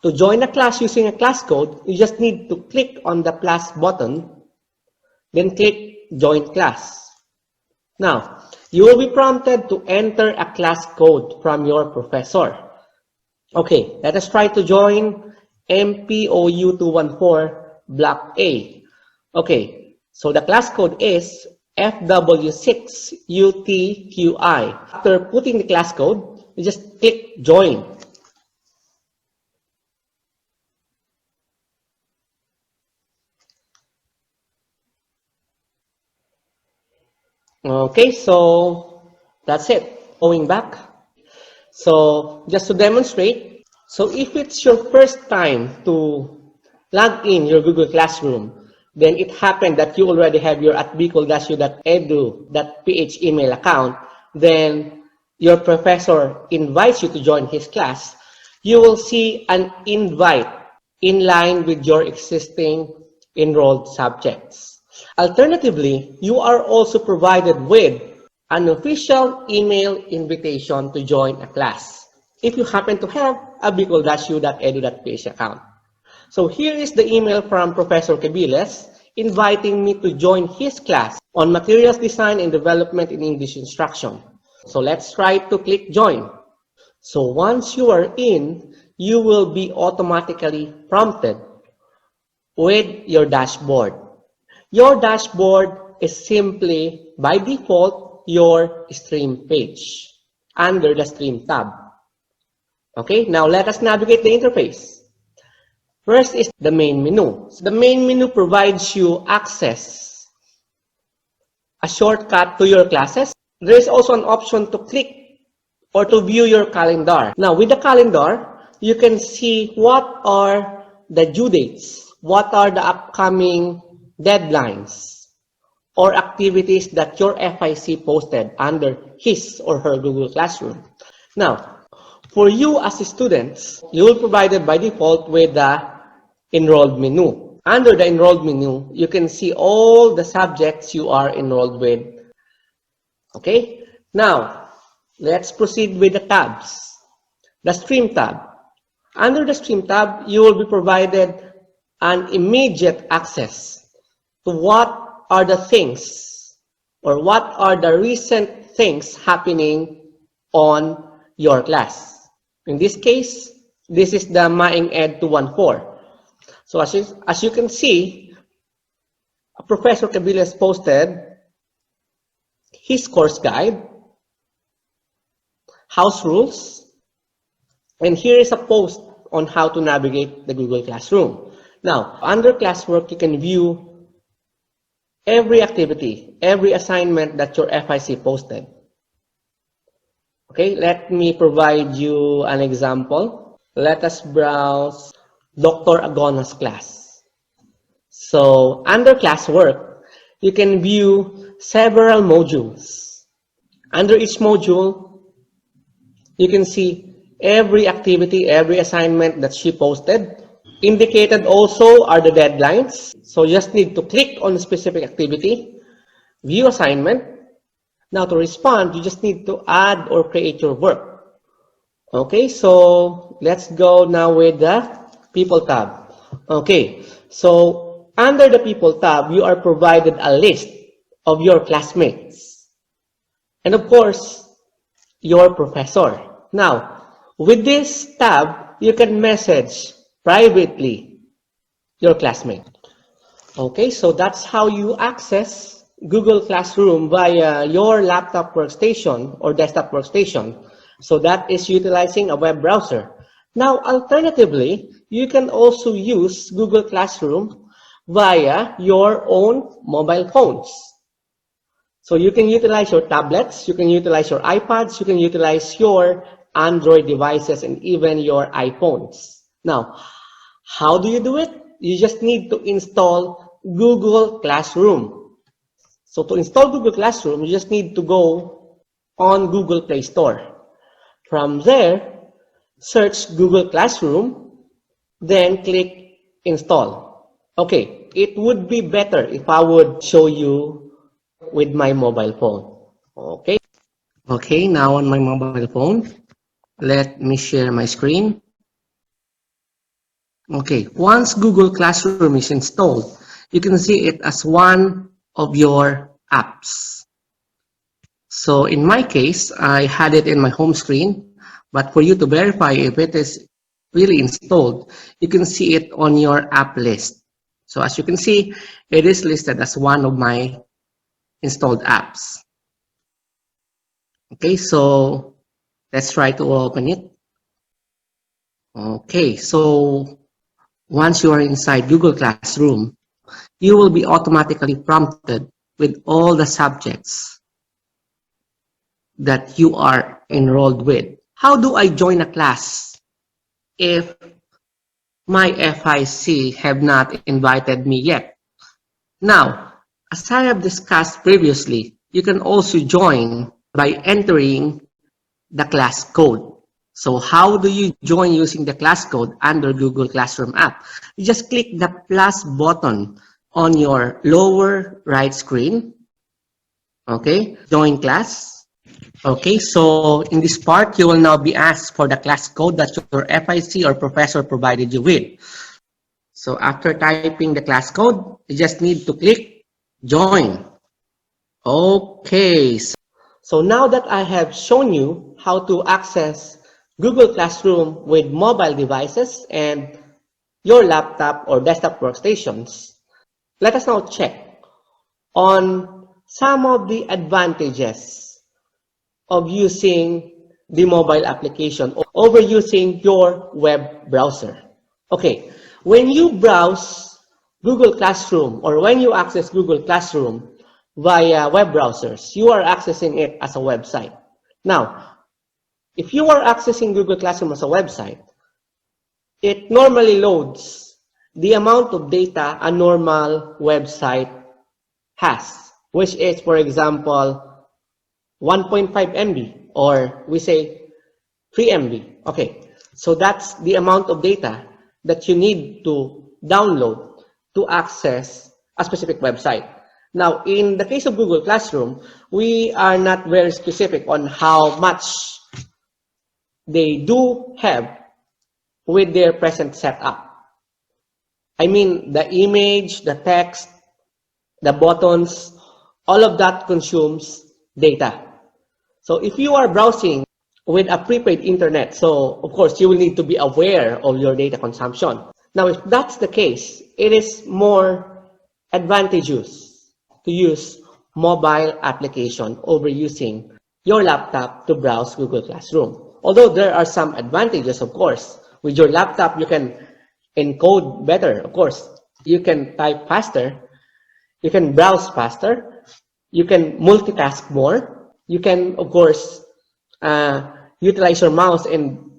To join a class using a class code, you just need to click on the plus button, then click Join Class. Now, you will be prompted to enter a class code from your professor. Okay, let us try to join MPOU 214 Block A. Okay, so the class code is FW6UTQI. After putting the class code, you just click join. Okay, so that's it. Going back. So just to demonstrate, so if it's your first time to log in your Google Classroom, then it happened that you already have your at bicol-edu.ph email account, then your professor invites you to join his class, you will see an invite in line with your existing enrolled subjects. Alternatively, you are also provided with an official email invitation to join a class if you happen to have a bicol-u.edu.ph account. So here is the email from Professor Cabiles inviting me to join his class on Materials Design and Development in English Instruction. So let's try to click join. So once you are in, you will be automatically prompted with your dashboard. Your dashboard is simply, by default, your stream page under the stream tab. Okay, now let us navigate the interface. First is the main menu. So the main menu provides you access, a shortcut to your classes. There is also an option to click or to view your calendar. Now with the calendar, you can see what are the due dates, what are the upcoming deadlines or activities that your FIC posted under his or her Google Classroom. Now, for you as students, you will be provided by default with the enrolled menu. Under the enrolled menu, you can see all the subjects you are enrolled with. Okay? Now, let's proceed with the tabs. The Stream tab. Under the Stream tab, you will be provided an immediate access to what are the things or what are the recent things happening on your class. In this case, this is the Maing Ed 214. So as you can see, Professor Cabiles posted his course guide, house rules, and here is a post on how to navigate the Google Classroom. Now, under classwork, you can view every activity, every assignment that your FIC posted. Okay, let me provide you an example. Let us browse Dr. Agona's class. So, under classwork, you can view several modules. Under each module, you can see every activity, every assignment that she posted. Indicated also are the deadlines. So you just need to click on a specific activity, view assignment. Now to respond, you just need to add or create your work. Okay, so let's go now with the People tab. Okay, so under the People tab, you are provided a list of your classmates. And of course, your professor. Now, with this tab, you can message privately your classmate. Okay, so that's how you access Google Classroom via your laptop workstation or desktop workstation. So that is utilizing a web browser. Now, alternatively, you can also use Google Classroom via your own mobile phones. So you can utilize your tablets, you can utilize your iPads, you can utilize your Android devices, and even your iPhones. Now, how do you do it? You just need to install Google Classroom. So to install Google Classroom, you just need to go on Google Play Store. From there, search Google Classroom, then click install. Okay, it would be better if I would show you with my mobile phone. Okay, now on my mobile phone, let me share my screen. Okay, once Google Classroom is installed, you can see it as one of your apps. So in my case, I had it in my home screen, but for you to verify if it is really installed, you can see it on your app list. So as you can see, it is listed as one of my installed apps. Okay, so let's try to open it. Okay, so once you are inside Google Classroom, you will be automatically prompted with all the subjects that you are enrolled with. How do I join a class if my FIC have not invited me yet? Now, as I have discussed previously, you can also join by entering the class code. So how do you join using the class code under Google Classroom app? You just click the plus button on your lower right screen. Okay, join class. Okay, so in this part, you will now be asked for the class code that your FIC or professor provided you with. So after typing the class code, you just need to click join. Okay, so now that I have shown you how to access Google Classroom with mobile devices and your laptop or desktop workstations, let us now check on some of the advantages of using the mobile application over using your web browser. Okay, when you browse Google Classroom or when you access Google Classroom via web browsers, you are accessing it as a website. Now, if you are accessing Google Classroom as a website, it normally loads the amount of data a normal website has, which is, for example, 1.5 MB, or we say 3 MB. Okay, so that's the amount of data that you need to download to access a specific website. Now, in the case of Google Classroom, we are not very specific on how much they do have with their present setup. I mean, the image, the text, the buttons, all of that consumes data. So if you are browsing with a prepaid internet, so of course you will need to be aware of your data consumption. Now, if that's the case, it is more advantageous to use mobile application over using your laptop to browse Google Classroom. Although there are some advantages, of course. With your laptop, you can encode better, of course. You can type faster. You can browse faster. You can multitask more. You can, of course, utilize your mouse and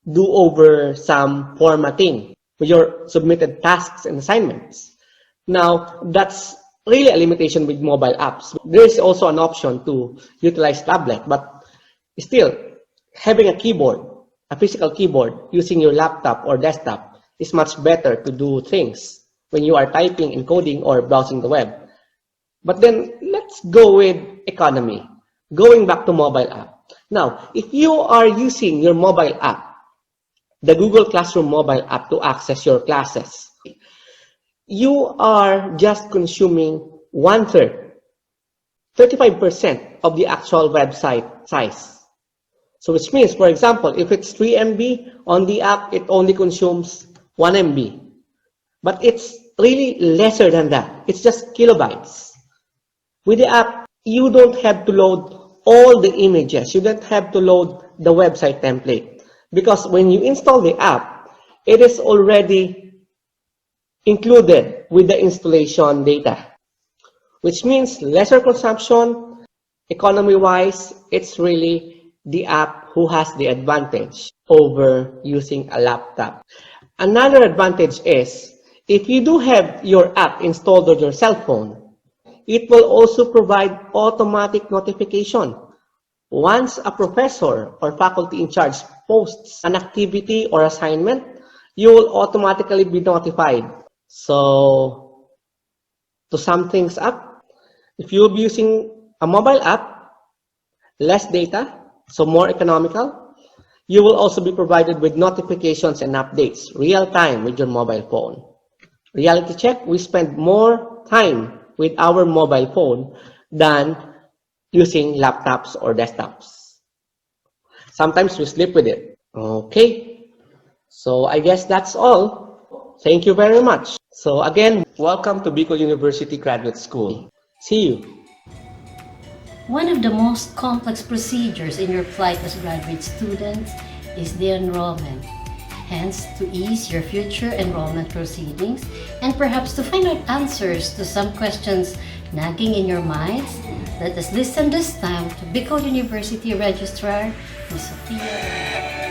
do over some formatting with your submitted tasks and assignments. Now, that's really a limitation with mobile apps. There is also an option to utilize tablet, but still, having a keyboard, a physical keyboard, using your laptop or desktop is much better to do things when you are typing, encoding, or browsing the web. But then, let's go with economy. Going back to mobile app. Now, if you are using your mobile app, the Google Classroom mobile app to access your classes, you are just consuming 1/3, 35% of the actual website size. So which means, for example, if it's 3 MB on the app, it only consumes 1 MB. But it's really lesser than that. It's just kilobytes. With the app, you don't have to load all the images. You don't have to load the website template. Because when you install the app, it is already included with the installation data. Which means lesser consumption, economy-wise, it's really the app who has the advantage over using a laptop. Another advantage is, if you do have your app installed on your cell phone, it will also provide automatic notification. Once a professor or faculty in charge posts an activity or assignment, you will automatically be notified. So, to sum things up, if you'll be using a mobile app, less data, so more economical, you will also be provided with notifications and updates real time with your mobile phone. Reality check, we spend more time with our mobile phone than using laptops or desktops. Sometimes we sleep with it. Okay, so I guess that's all. Thank you very much. So again, welcome to Bicol University Graduate School. See you. One of the most complex procedures in your flight as graduate students is the enrollment. Hence, to ease your future enrollment proceedings and perhaps to find out answers to some questions nagging in your minds, let us listen this time to Bicol University Registrar, Ms. Sophia.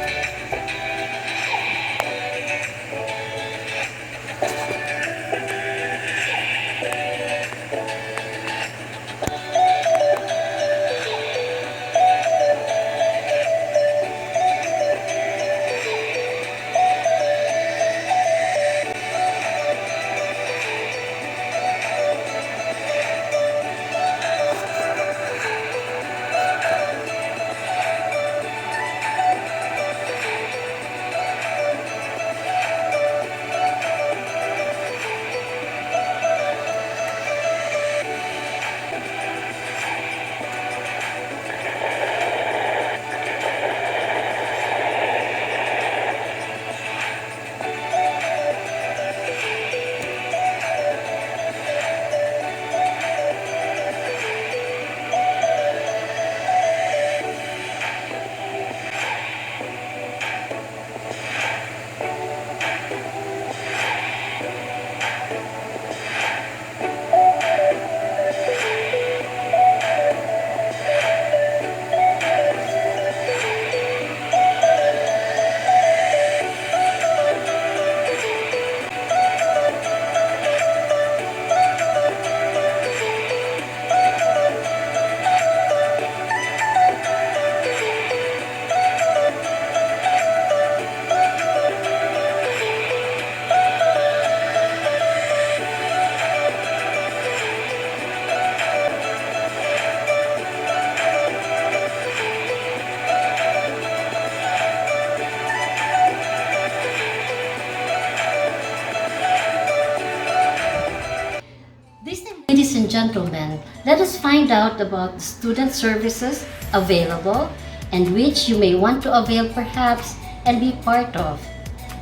Ladies and gentlemen, let us find out about the student services available and which you may want to avail perhaps and be part of.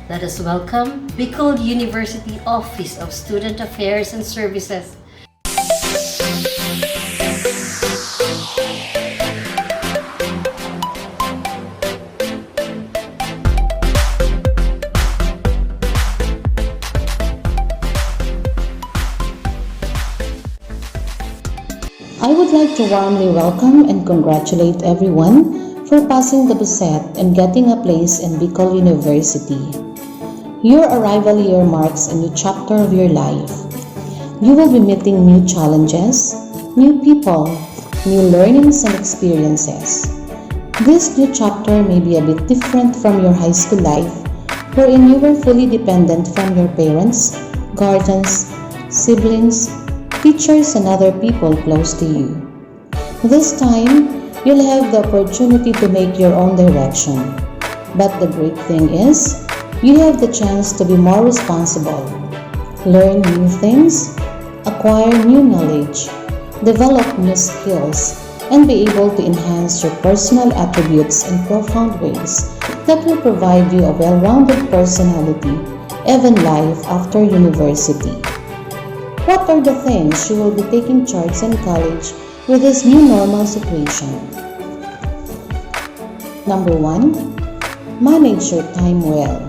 Let us welcome Bicol University Office of Student Affairs and Services. I would like to warmly welcome and congratulate everyone for passing the BUSET and getting a place in Bicol University. Your arrival here marks a new chapter of your life. You will be meeting new challenges, new people, new learnings and experiences. This new chapter may be a bit different from your high school life, wherein you were fully dependent from your parents, guardians, siblings, teachers and other people close to you. This time, you'll have the opportunity to make your own direction. But the great thing is, you have the chance to be more responsible, learn new things, acquire new knowledge, develop new skills, and be able to enhance your personal attributes in profound ways that will provide you a well-rounded personality, even life after university. What are the things you will be taking charge in college with this new normal situation? Number 1, manage your time well.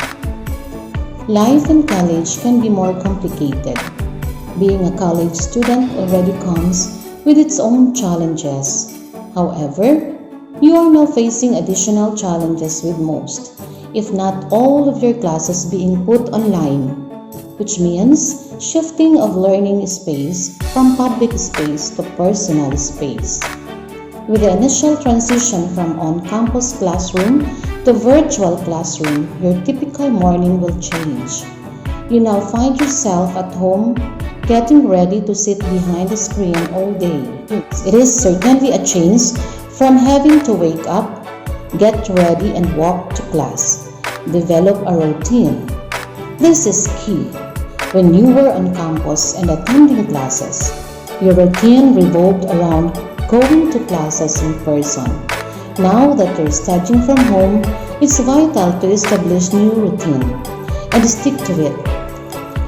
Life in college can be more complicated. Being a college student already comes with its own challenges. However, you are now facing additional challenges with most, if not all of your classes being put online, which means shifting of learning space from public space to personal space. With the initial transition from on-campus classroom to virtual classroom, your typical morning will change. You now find yourself at home getting ready to sit behind the screen all day. It is certainly a change from having to wake up, get ready and walk to class. Develop a routine. This is key. When you were on campus and attending classes, your routine revolved around going to classes in person. Now that you're studying from home, it's vital to establish new routine and stick to it.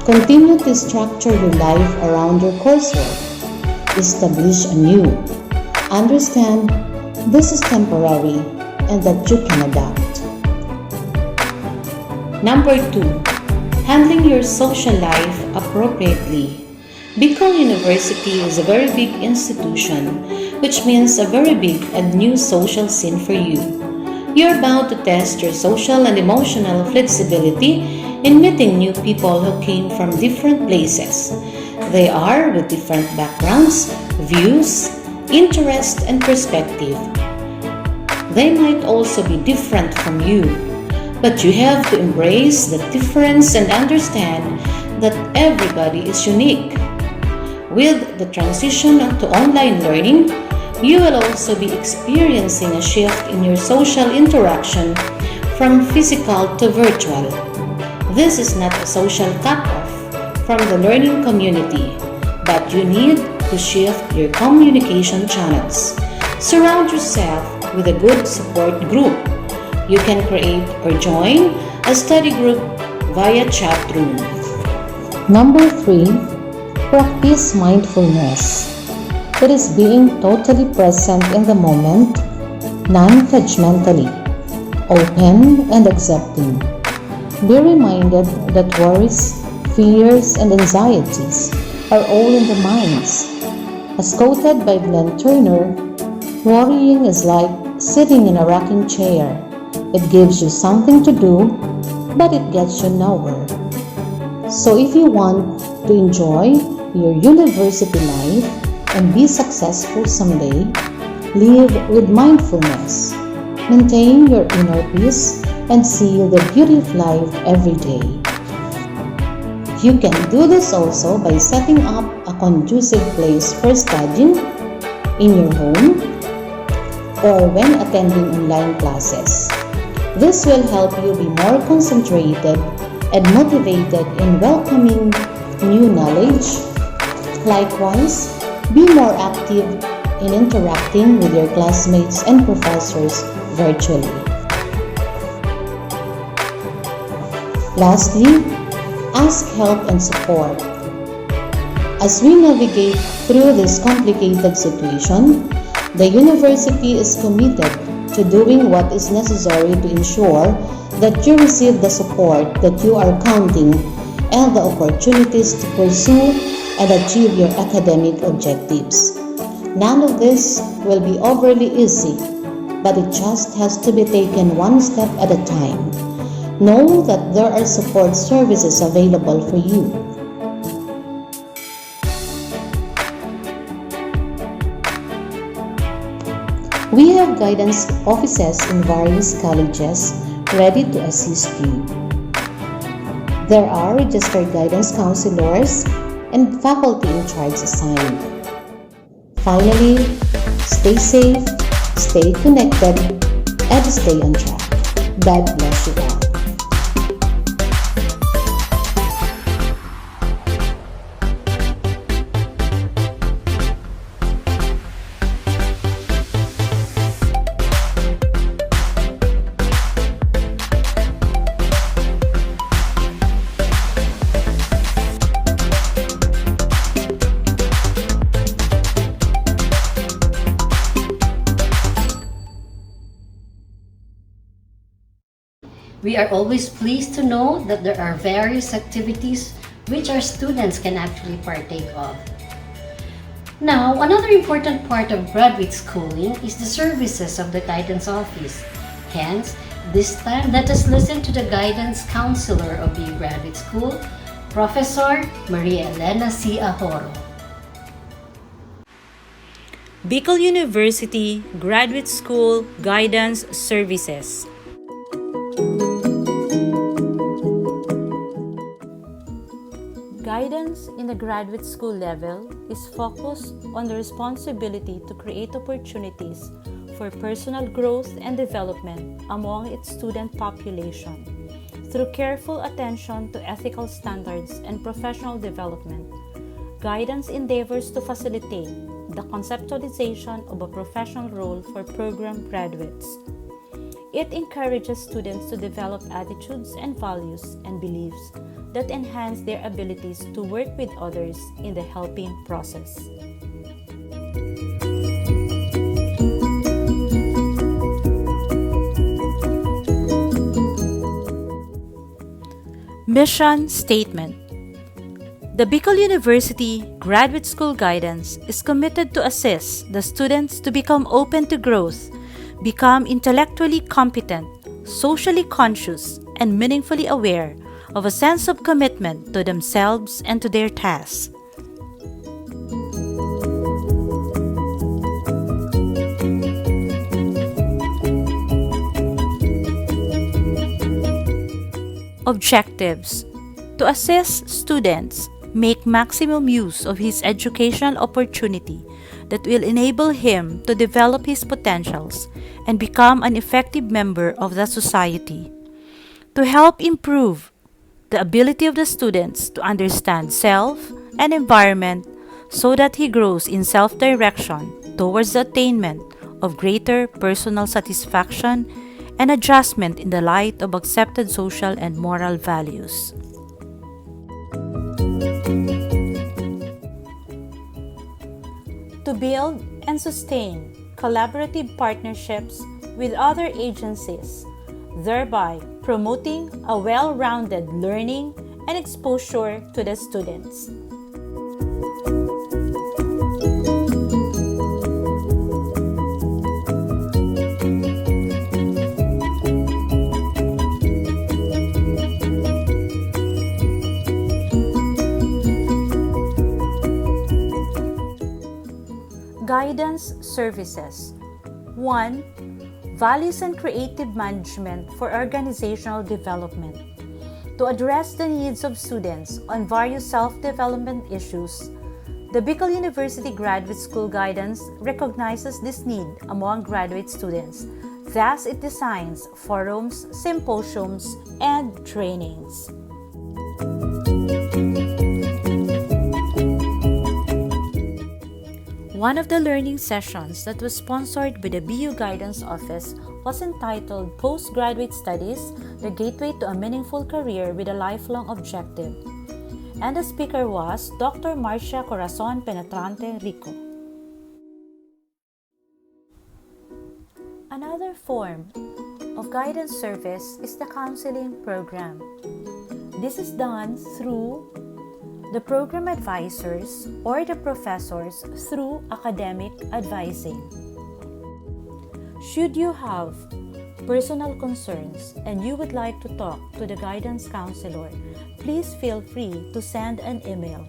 Continue to structure your life around your coursework. Establish anew. Understand this is temporary and that you can adapt. Number 2. Handling your social life appropriately. Bicol University is a very big institution, which means a very big and new social scene for you. You're bound to test your social and emotional flexibility in meeting new people who came from different places. They are with different backgrounds, views, interests, and perspective. They might also be different from you, but you have to embrace the difference and understand that everybody is unique. With the transition to online learning, you will also be experiencing a shift in your social interaction from physical to virtual. This is not a social cutoff from the learning community, but you need to shift your communication channels. Surround yourself with a good support group. You can create or join a study group via chat room. Number 3. Practice mindfulness. It is being totally present in the moment, non-judgmentally, open and accepting. Be reminded that worries, fears, and anxieties are all in the minds. As quoted by Glenn Turner, worrying is like sitting in a rocking chair. It gives you something to do, but it gets you nowhere. So if you want to enjoy your university life and be successful someday, live with mindfulness. Maintain your inner peace and see the beauty of life every day. You can do this also by setting up a conducive place for studying in your home or when attending online classes. This will help you be more concentrated and motivated in welcoming new knowledge. Likewise, be more active in interacting with your classmates and professors virtually. Lastly, ask help and support. As we navigate through this complicated situation, the university is committed to doing what is necessary to ensure that you receive the support that you are counting and the opportunities to pursue and achieve your academic objectives. None of this will be overly easy, but it just has to be taken one step at a time. Know that there are support services available for you. We have guidance offices in various colleges ready to assist you. There are registered guidance counselors and faculty in charge assigned. Finally, stay safe, stay connected, and stay on track. God bless you all. We are always pleased to know that there are various activities which our students can actually partake of. Now, another important part of graduate schooling is the services of the guidance office. Hence, this time let us listen to the guidance counselor of the graduate school, Professor Maria Elena C. Ahoro. Bicol University Graduate School Guidance Services. Guidance in the graduate school level is focused on the responsibility to create opportunities for personal growth and development among its student population through careful attention to ethical standards and professional development. guidance endeavors to facilitate the conceptualization of a professional role for program graduates. It encourages students to develop attitudes and values and beliefs that enhance their abilities to work with others in the helping process. Mission Statement. The Bicol University Graduate School Guidance is committed to assist the students to become open to growth, become intellectually competent, socially conscious, and meaningfully aware of a sense of commitment to themselves and to their tasks. Objectives: to assist students make maximum use of his educational opportunity that will enable him to develop his potentials and become an effective member of the society. To help improve the ability of the students to understand self and environment so that he grows in self-direction towards the attainment of greater personal satisfaction and adjustment in the light of accepted social and moral values. To build and sustain collaborative partnerships with other agencies, thereby promoting a well-rounded learning and exposure to the students. Guidance Services. 1. Values and creative management for organizational development. To address the needs of students on various self-development issues, the Bicol University Graduate School Guidance recognizes this need among graduate students. Thus, it designs forums, symposiums, and trainings. One of the learning sessions that was sponsored by the BU Guidance Office was entitled Postgraduate Studies, the Gateway to a Meaningful Career with a Lifelong Objective. And the speaker was Dr. Marcia Corazon Penetrante Rico. Another form of guidance service is the counseling program. This is done through the program advisors or the professors through academic advising. Should you have personal concerns and you would like to talk to the guidance counselor, please feel free to send an email.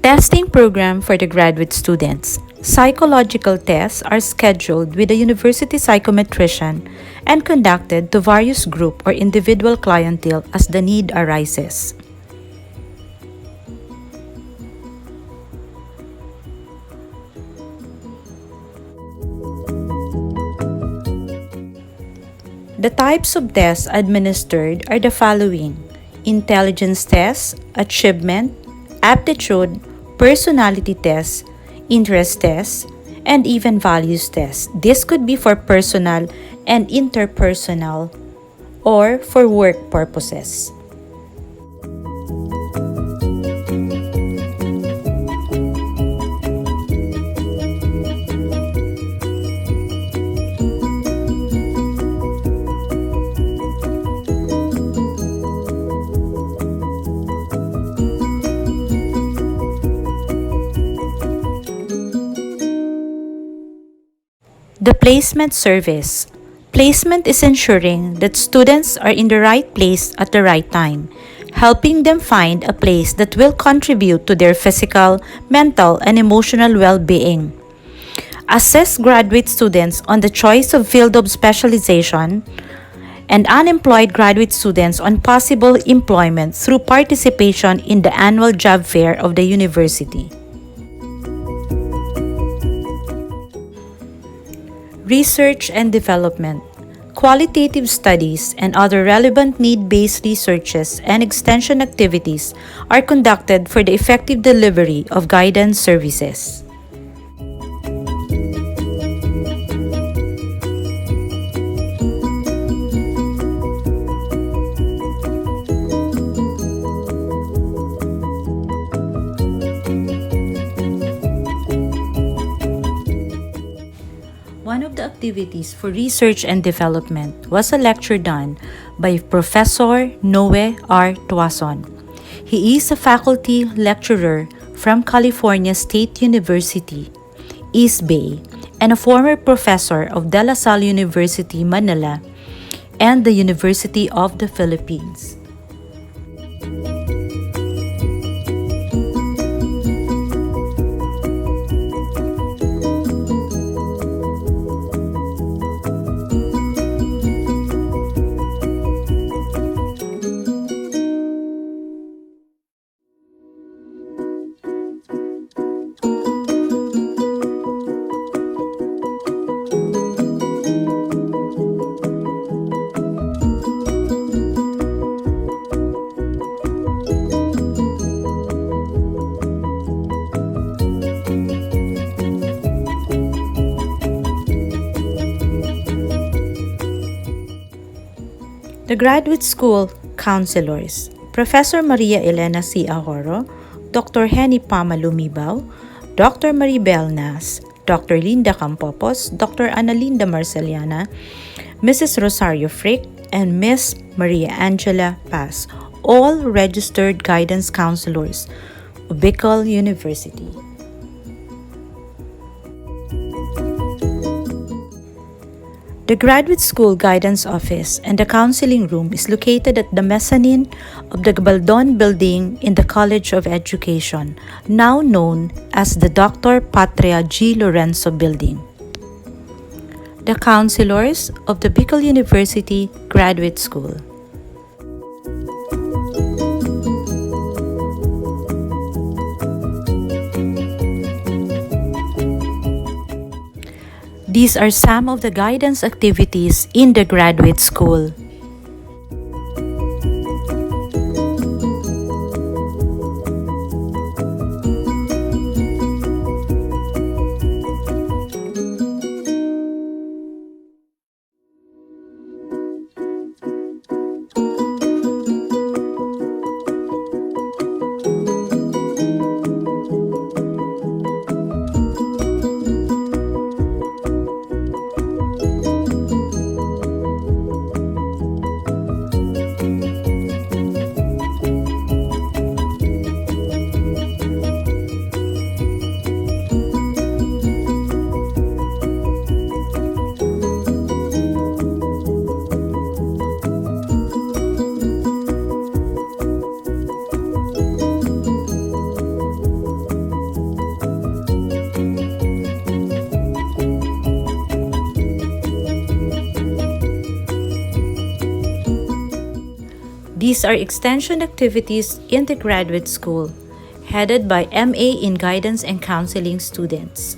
Testing program for the graduate students. Psychological tests are scheduled with the university psychometrician and conducted to various group or individual clientele as the need arises. The types of tests administered are the following: intelligence tests, achievement, aptitude, personality tests, interest tests, and even values tests. This could be for personal and interpersonal or for work purposes. The placement service. Placement is ensuring that students are in the right place at the right time, helping them find a place that will contribute to their physical, mental, and emotional well-being. Assess graduate students on the choice of field of specialization and unemployed graduate students on possible employment through participation in the annual job fair of the university. Research and development. qualitative studies and other relevant need-based researches and extension activities are conducted for the effective delivery of guidance services. One of the activities for research and development was a lecture done by Professor Noe R. Tuason. He is a faculty lecturer from California State University, East Bay, and a former professor of De La Salle University, Manila, and the University of the Philippines. The Graduate School Counselors, Professor Maria Elena C. Ahoro, Dr. Henny Pama Lumibaw, Dr. Maribel Nas, Dr. Linda Campopos, Dr. Analinda Marceliana, Mrs. Rosario Frick, and Miss Maria Angela Paz, all registered guidance counselors of Bicol University. The Graduate School Guidance Office and the Counseling Room is located at the mezzanine of the Gabaldon Building in the College of Education, now known as the Dr. Patria G. Lorenzo Building. The Counselors of the Bicol University Graduate School. These are some of the guidance activities in the graduate school. These are extension activities in the graduate school, headed by MA in Guidance and Counseling students.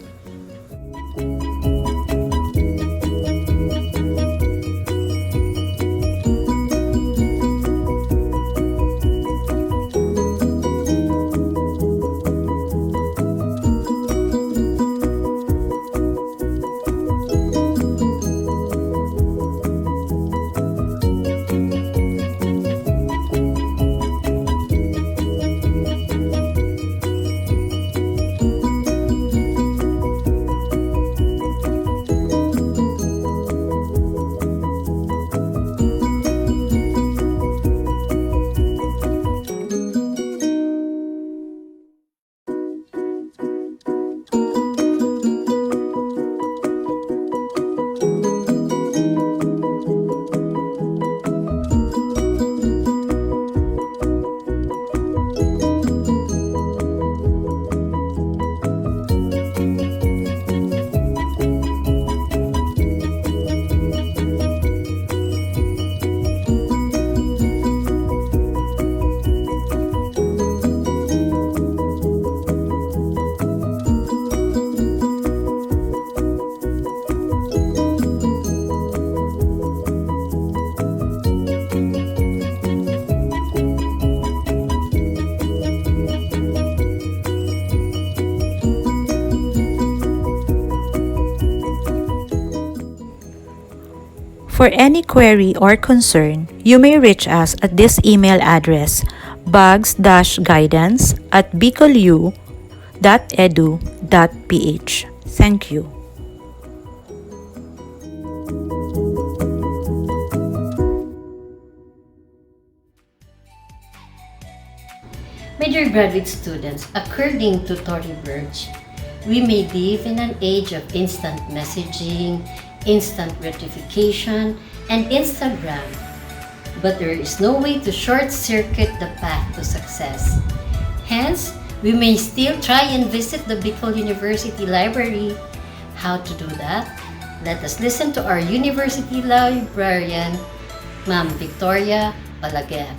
For any query or concern, you may reach us at this email address bugs-guidance@bicolu.edu.ph. Thank you. My dear graduate students, according to Tory Burch, we may live in an age of instant messaging, instant gratification, and Instagram. But there is no way to short-circuit the path to success. Hence, we may still try and visit the Bicol University Library. How to do that? Let us listen to our university librarian, Ma'am Victoria Balaguer.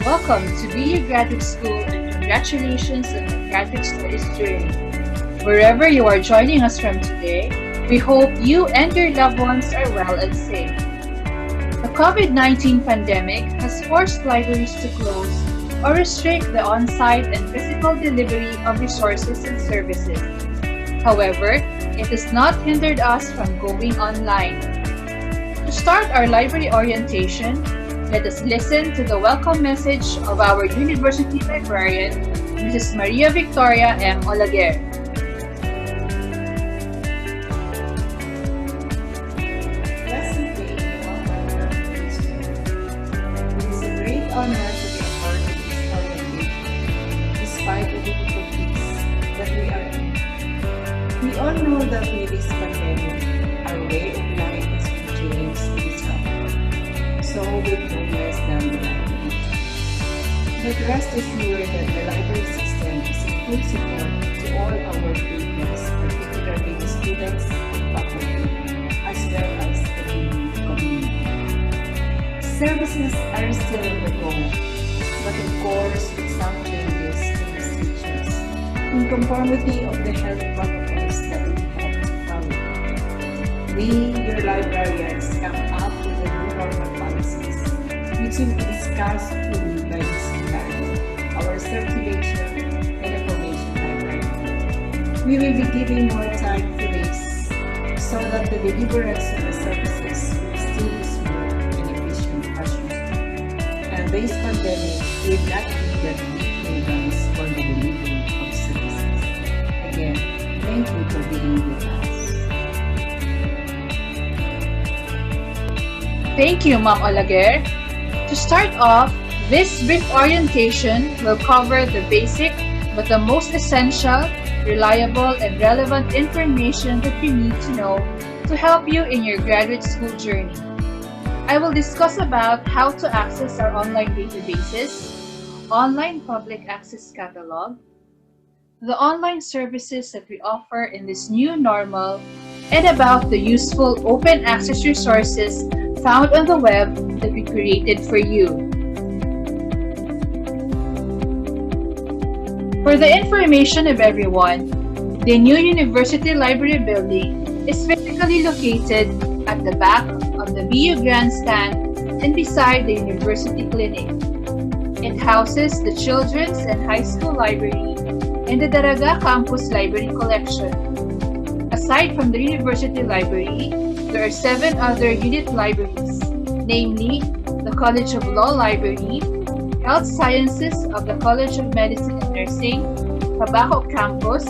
Welcome to BU Graduate School and congratulations on your graduate studies journey. Wherever you are joining us from today, we hope you and your loved ones are well and safe. The COVID-19 pandemic has forced libraries to close or restrict the on-site and physical delivery of resources and services. However, it has not hindered us from going online. To start our library orientation, let us listen to the welcome message of our University Librarian, Mrs. Maria Victoria M. Olaguer. Blessed day, welcome to our school. It is a great honor to be a part of this orientation, despite the difficulties that we are in. We all know that with this pandemic, our way of life has been changed to discover. So with no less than the library. But rest assured that the library system is in full support to all our pupils, particularly the students and faculty, as well as the community. Services are still on the go, but of course with some changes and restrictions, in conformity of the health protocols that we have to follow. We, your librarians, come up with the new normal policies, which will be discussed fully by Ms. Karen, our circulation and information library. We will be giving more time to this so that the deliverance of the services will still be smooth and efficient as usual. And this pandemic will not be the hindrance for the delivery of services. Again, thank you for being with us. Thank you, Ma'am Olaguer. To start off, this brief orientation will cover the basic but the most essential, reliable, and relevant information that you need to know to help you in your graduate school journey. I will discuss about how to access our online databases, online public access catalog, the online services that we offer in this new normal, and about the useful open access resources found on the web that we created for you. For the information of everyone, the new University Library building is physically located at the back of the BU Grandstand and beside the University Clinic. It houses the Children's and High School Library and the Daraga Campus Library Collection. Aside from the University Library, there are 7 other unit libraries, namely the College of Law Library, Health Sciences of the College of Medicine and Nursing, Tabaco Campus,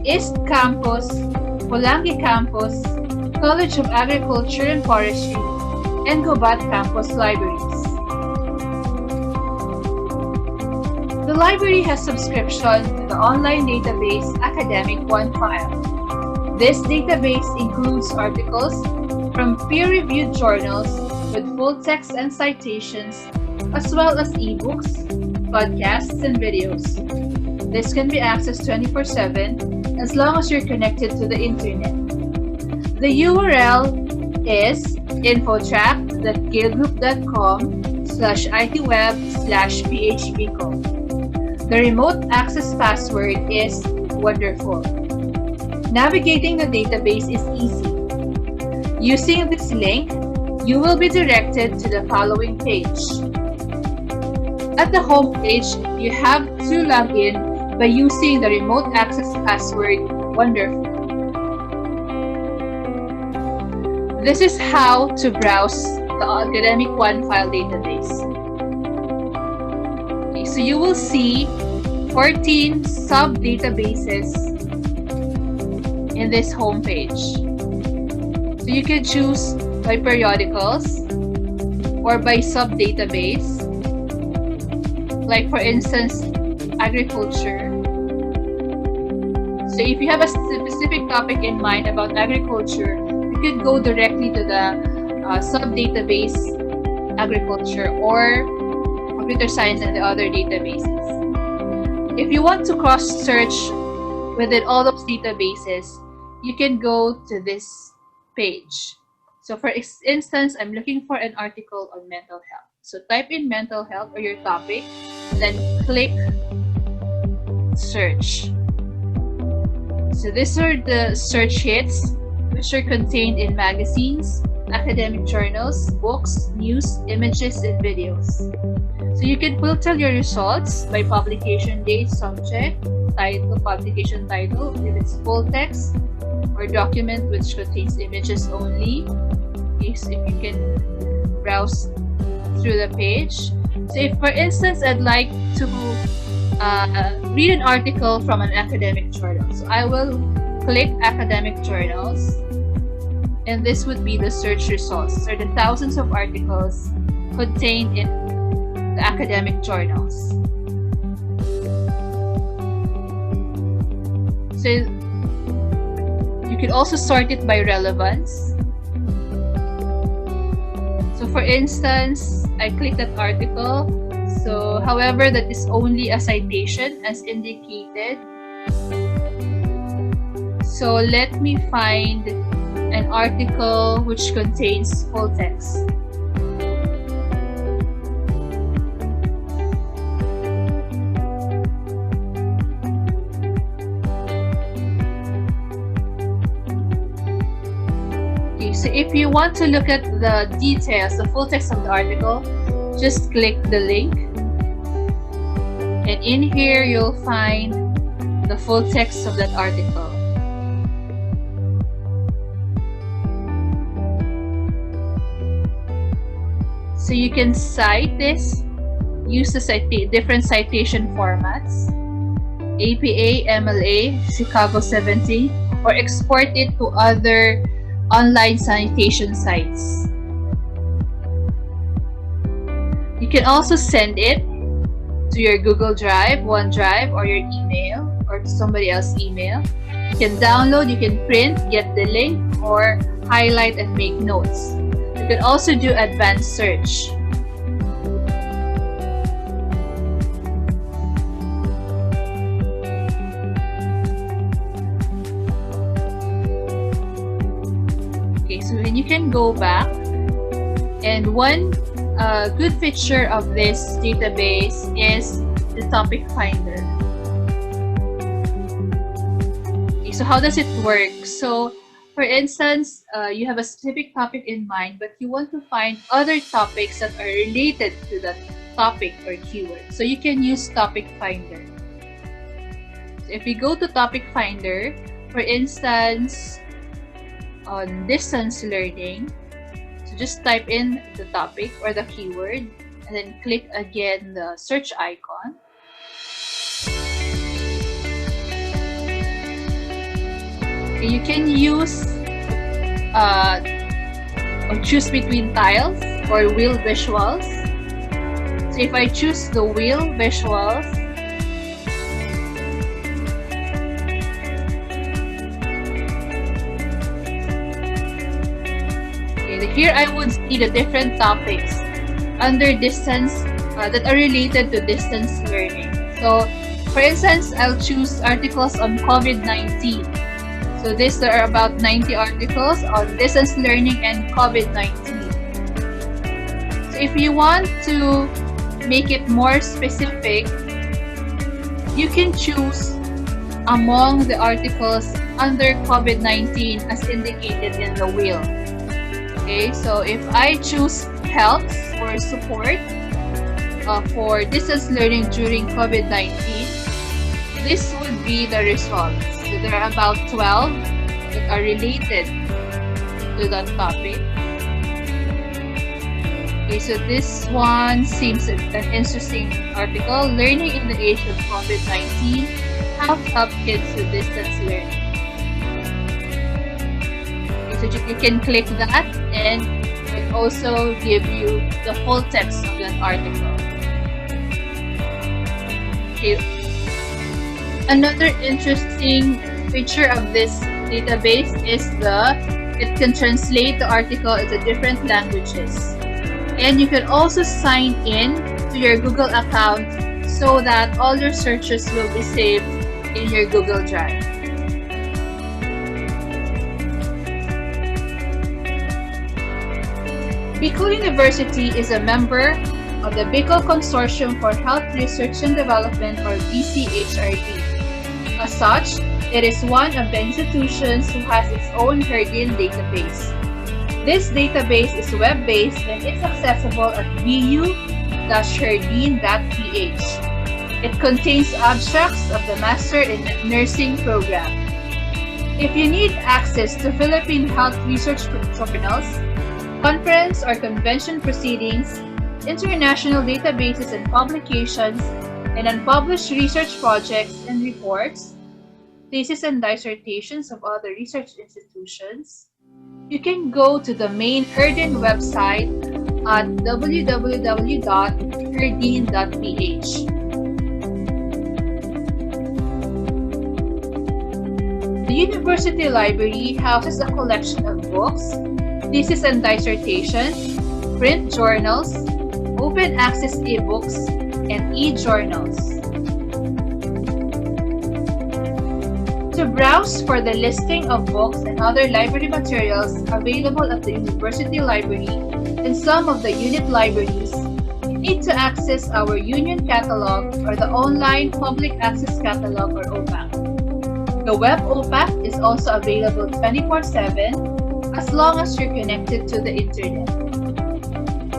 East Campus, Pulangi Campus, College of Agriculture and Forestry, and Gubat Campus Libraries. The library has subscription to the online database Academic One File. This database includes articles from peer-reviewed journals with full text and citations, as well as ebooks, podcasts, and videos. This can be accessed 24/7 as long as you're connected to the internet. The URL is infotrack.gilgroup.com/itweb/phbcom. The remote access password is wonderful. Navigating the database is easy. Using this link, you will be directed to the following page. At the home page, you have to log in by using the remote access password wonderful. This is how to browse the Academic OneFile database. Okay, so you will see 14 sub-databases in this home page. So you can choose by periodicals or by sub-database. Like for instance, agriculture. So if you have a specific topic in mind about agriculture, you can go directly to the sub-database agriculture or computer science and the other databases. If you want to cross-search within all those databases, you can go to this page. So for instance, I'm looking for an article on mental health. So type in mental health or your topic, then click search. So these are the search hits which are contained in magazines, academic journals, books, news, images, and videos. So you can filter your results by publication date, subject, title, publication title, if it's full text, or document which contains images only. Okay, so if you can browse through the page. So if for instance I'd like to read an article from an academic journal, so I will click academic journals, and this would be the search results, or the thousands of articles contained in the academic journals. So you can also sort it by relevance. So for instance, I click that article. So however, that is only a citation as indicated. So let me find an article which contains full text. So if you want to look at the details, the full text of the article, just click the link. And in here, you'll find the full text of that article. So you can cite this, use the different citation formats, APA, MLA, Chicago 17, or export it to other online citation sites. You can also send it to your Google Drive, OneDrive, or your email, or to somebody else's email. You can download, you can print, get the link, or highlight and make notes. You can also do advanced search. Okay, so then you can go back, and one good feature of this database is the topic finder. Okay, so how does it work? So for instance, you have a specific topic in mind, but you want to find other topics that are related to that topic or keyword. So you can use topic finder. So if we go to topic finder, for instance, on distance learning, so just type in the topic or the keyword and then click again the search icon. Okay, you can use or choose between tiles or wheel visuals. So if I choose the wheel visuals, here I would see the different topics under distance that are related to distance learning. So for instance, I'll choose articles on COVID-19. So these are about 90 articles on distance learning and COVID-19. So if you want to make it more specific, you can choose among the articles under COVID-19 as indicated in the wheel. Okay, so if I choose health or support for distance learning during COVID-19, this would be the results. So there are about 12 that are related to that topic. Okay, so this one seems an interesting article. Learning in the age of COVID-19, how to help kids with distance learning. Okay, so you can click that and it also give you the full text of that article. Okay. Another interesting feature of this database is it can translate the article into different languages. And you can also sign in to your Google account so that all your searches will be saved in your Google Drive. Bicol University is a member of the Bicol Consortium for Health Research and Development, or BCHRD. As such, it is one of the institutions who has its own Herdian database. This database is web-based and it's accessible at bu-herdian.ph. It contains abstracts of the Master in Nursing program. If you need access to Philippine health research journals, conference or convention proceedings, international databases and publications, and unpublished research projects and reports, theses and dissertations of other research institutions, you can go to the main Herdian website at www.herdian.ph. The University Library houses a collection of books, theses and dissertations, print journals, open access ebooks, and e-journals. To browse for the listing of books and other library materials available at the University Library and some of the unit libraries, you need to access our Union Catalog or the Online Public Access Catalog, or OPAC. The web OPAC is also available 24/7 as long as you're connected to the internet.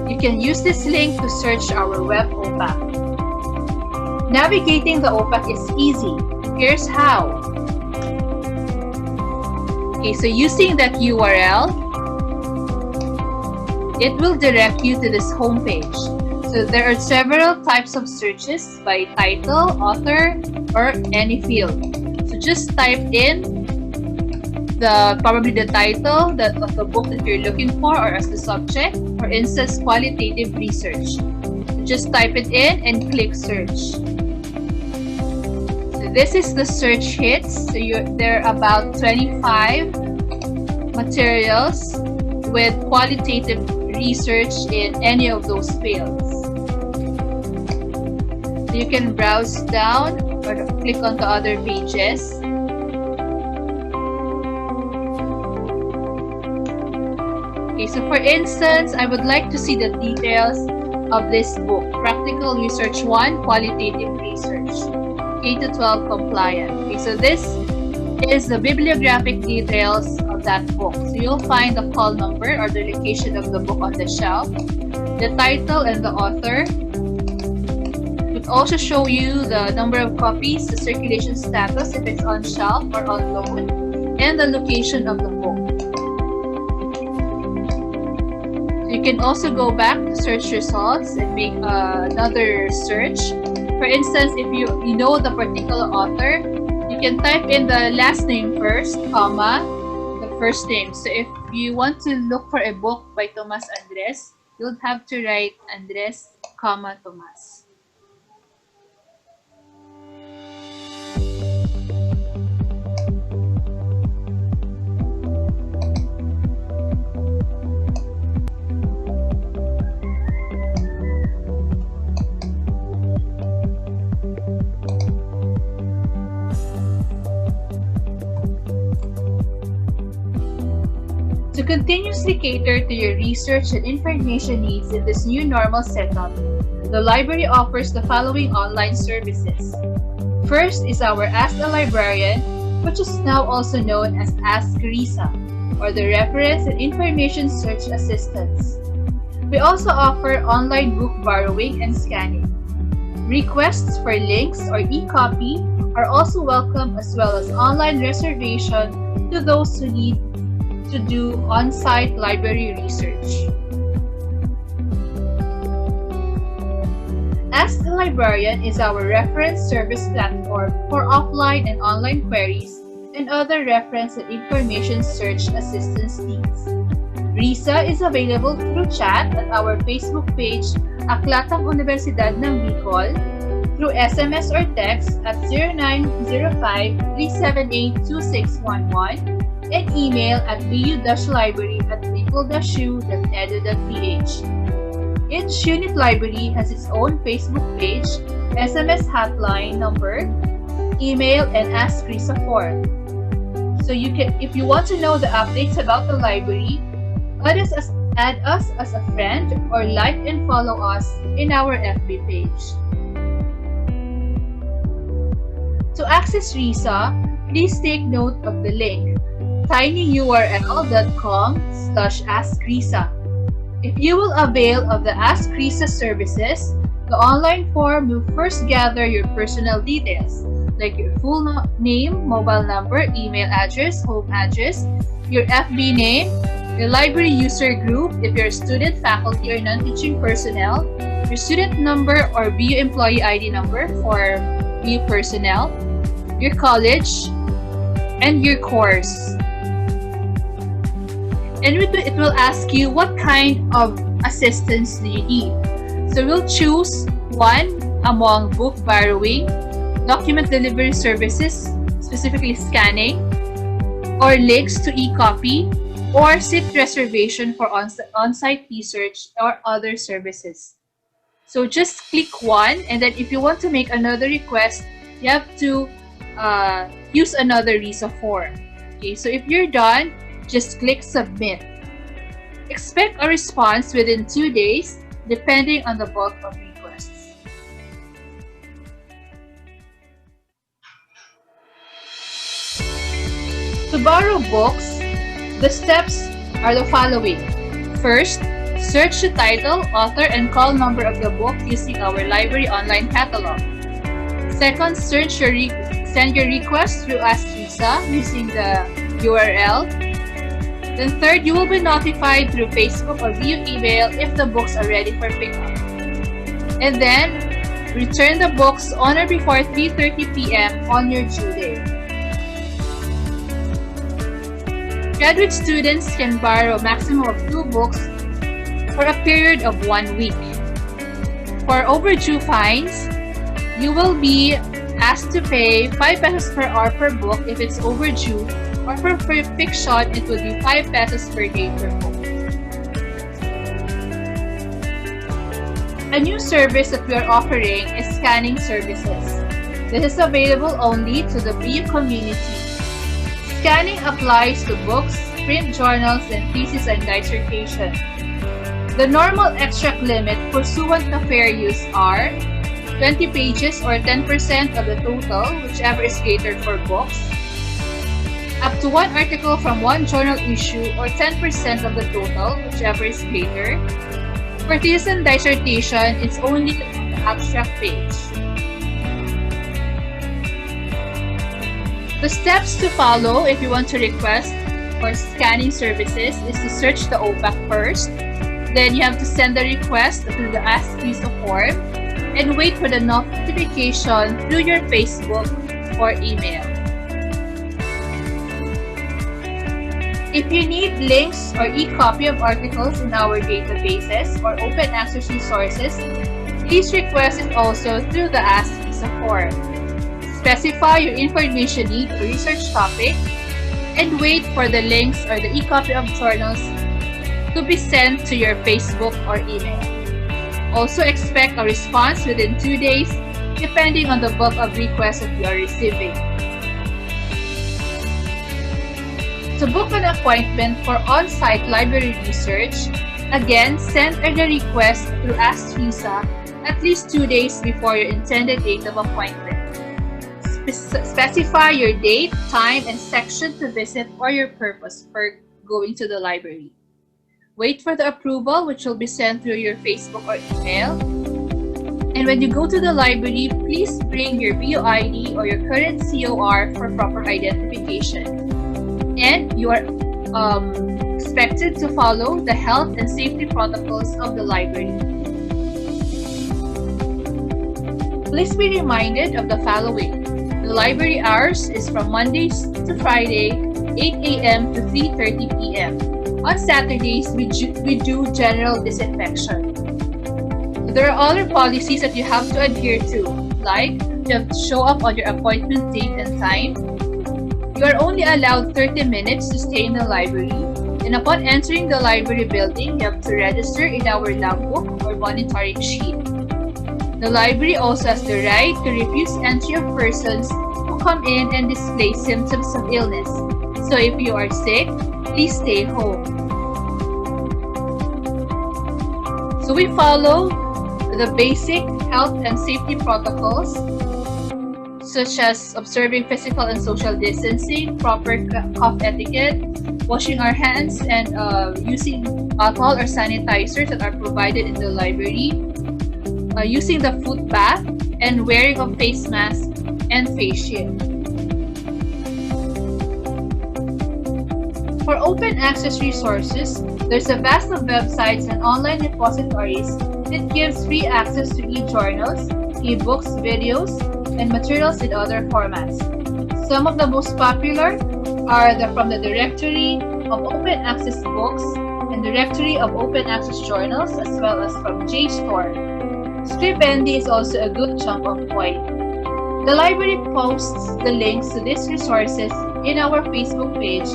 You can use this link to search our web OPAC. Navigating the OPAC is easy. Here's how. Okay, so using that URL, it will direct you to this homepage. So there are several types of searches by title, author, or any field. So just type in probably the title of the book that you're looking for, or as the subject. For instance, qualitative research. So just type it in and click search. This is the search hits. So there are about 25 materials with qualitative research in any of those fields. So you can browse down or click onto other pages. Okay, so for instance, I would like to see the details of this book, Practical Research 1, Qualitative Research. K-12 compliant. Okay, so this is the bibliographic details of that book. So you'll find the call number or the location of the book on the shelf, the title and the author. It will also show you the number of copies, the circulation status if it's on shelf or on loan, and the location of the book. You can also go back to search results and make another search. For instance, if you know the particular author, you can type in the last name first, comma, the first name. So if you want to look for a book by Tomas Andres, you'll have to write Andres, comma, Tomas. To continuously cater to your research and information needs in this new normal setup, the library offers the following online services. First is our Ask a Librarian, which is now also known as Ask RISA, or the Reference and Information Search Assistance. We also offer online book borrowing and scanning. Requests for links or e-copy are also welcome, as well as online reservation to those who need to do on-site library research. Ask the Librarian is our reference service platform for offline and online queries and other reference and information search assistance needs. RISA is available through chat at our Facebook page, Aklatang Universidad ng Bicol, through SMS or text at 0905-378-2611, and email at bu-library@bicol-u.edu.ph. Each unit library has its own Facebook page, SMS hotline number, email, and Ask RISA form. So if you want to know the updates about the library, add us as a friend or like and follow us in our FB page. To access RISA, please take note of the link tinyurl.com/askrisa. If you will avail of the Ask RISA services, the online form will first gather your personal details, like your full name, mobile number, email address, home address, your FB name, your library user group if you're a student, faculty, or non-teaching personnel, your student number or BU employee ID number for BU personnel, your college, and your course. And it will ask you what kind of assistance do you need. So we'll choose one among book borrowing, document delivery services, specifically scanning, or links to e-copy, or seat reservation for on-site research or other services. So just click one, and then if you want to make another request, you have to use another RISA form. Okay, so if you're done, just click submit. Expect a response within 2 days, depending on the bulk of requests. To borrow books, the steps are the following. First, search the title, author, and call number of the book using our library online catalog. Second, send your request through Ask RISA using the URL. Then third, you will be notified through Facebook or via email if the books are ready for pickup. And then, return the books on or before 3:30 p.m. on your due date. Graduate students can borrow a maximum of 2 books for a period of 1 week. For overdue fines, you will be asked to pay 5 pesos per hour per book if it's overdue, or for fiction, it will be 5 pesos per day per book. A new service that we are offering is scanning services. This is available only to the BU community. Scanning applies to books, print journals, and thesis and dissertation. The normal extract limit pursuant to fair use are 20 pages or 10% of the total, whichever is greater for books, up to 1 article from 1 journal issue or 10% of the total, whichever is greater. For thesis and dissertation, it's only the abstract page. The steps to follow if you want to request for scanning services is to search the OPAC first. Then you have to send the request through the Ask RISA form and wait for the notification through your Facebook or email. If you need links or e-copy of articles in our databases or open access resources, please request it also through the Ask RISA form. Specify your information need or research topic, and wait for the links or the e-copy of journals to be sent to your Facebook or email. Also expect a response within 2 days, depending on the bulk of requests that you are receiving. To book an appointment for on-site library research, again, send the request through Ask RISA at least 2 days before your intended date of appointment. Specify your date, time, and section to visit or your purpose for going to the library. Wait for the approval, which will be sent through your Facebook or email. And when you go to the library, please bring your BOID or your current COR for proper identification. And you are expected to follow the health and safety protocols of the library. Please be reminded of the following. The library hours is from Mondays to Friday, 8 a.m. to 3:30 p.m. On Saturdays, we do general disinfection. There are other policies that you have to adhere to, like you have to show up on your appointment date and time. You are only allowed 30 minutes to stay in the library, and upon entering the library building, you have to register in our logbook or monitoring sheet. The library also has the right to refuse entry of persons who come in and display symptoms of illness. So if you are sick, please stay home. So we follow the basic health and safety protocols, such as observing physical and social distancing, proper cough etiquette, washing our hands, and using alcohol or sanitizers that are provided in the library, using the foot bath, and wearing of face mask and face shield. For open access resources, there's a vast of websites and online repositories that gives free access to e-journals, e-books, videos, and materials in other formats. Some of the most popular are from the Directory of Open Access Books and Directory of Open Access Journals, as well as from JSTOR. Scribendi is also a good chunk of coin. The library posts the links to these resources in our Facebook page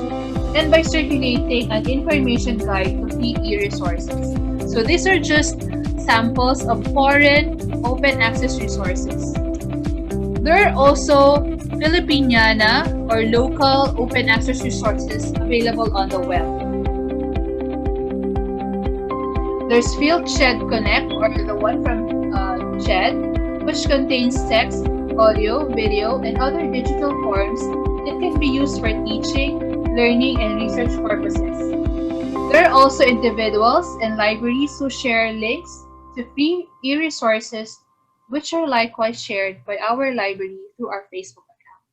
and by circulating an information guide to free e-resources. So these are just samples of foreign open access resources. There are also Filipiniana or local open access resources available on the web. There's Field Shed Connect, or the one from Shed, which contains text, audio, video, and other digital forms that can be used for teaching, learning, and research purposes. There are also individuals and libraries who share links to free e-resources, which are likewise shared by our library through our Facebook account.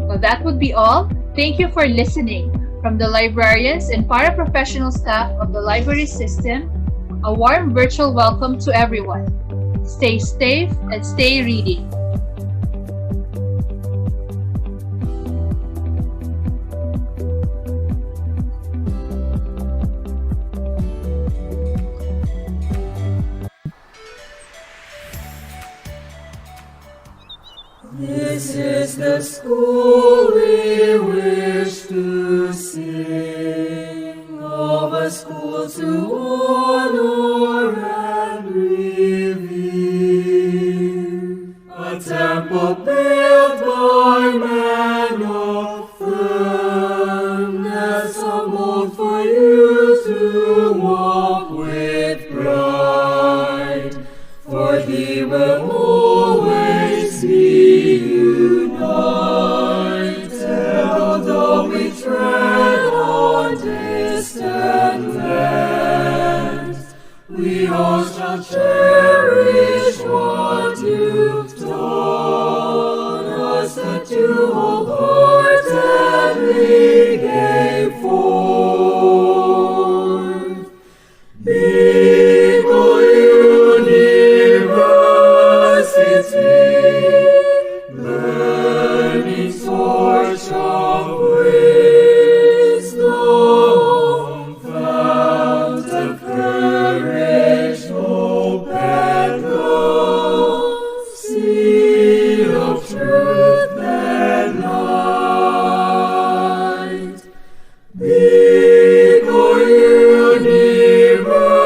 Well, that would be all. Thank you for listening. From the librarians and paraprofessional staff of the library system, a warm virtual welcome to everyone. Stay safe and stay reading. This is the school we wish to sing, of a school to honor and revere, a temple built by man of firmness, a mold for you to walk with pride, for He will always be united, although we tread on distant lands. We all shall cherish what you've taught us, that you wholeheartedly gave forth. Bicol University, burning torch of wisdom, fount of courage, hope and love, seed of truth and light. Bicol University,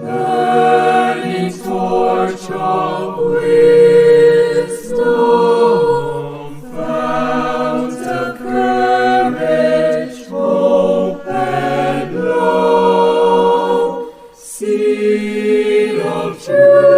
burning torch of truth.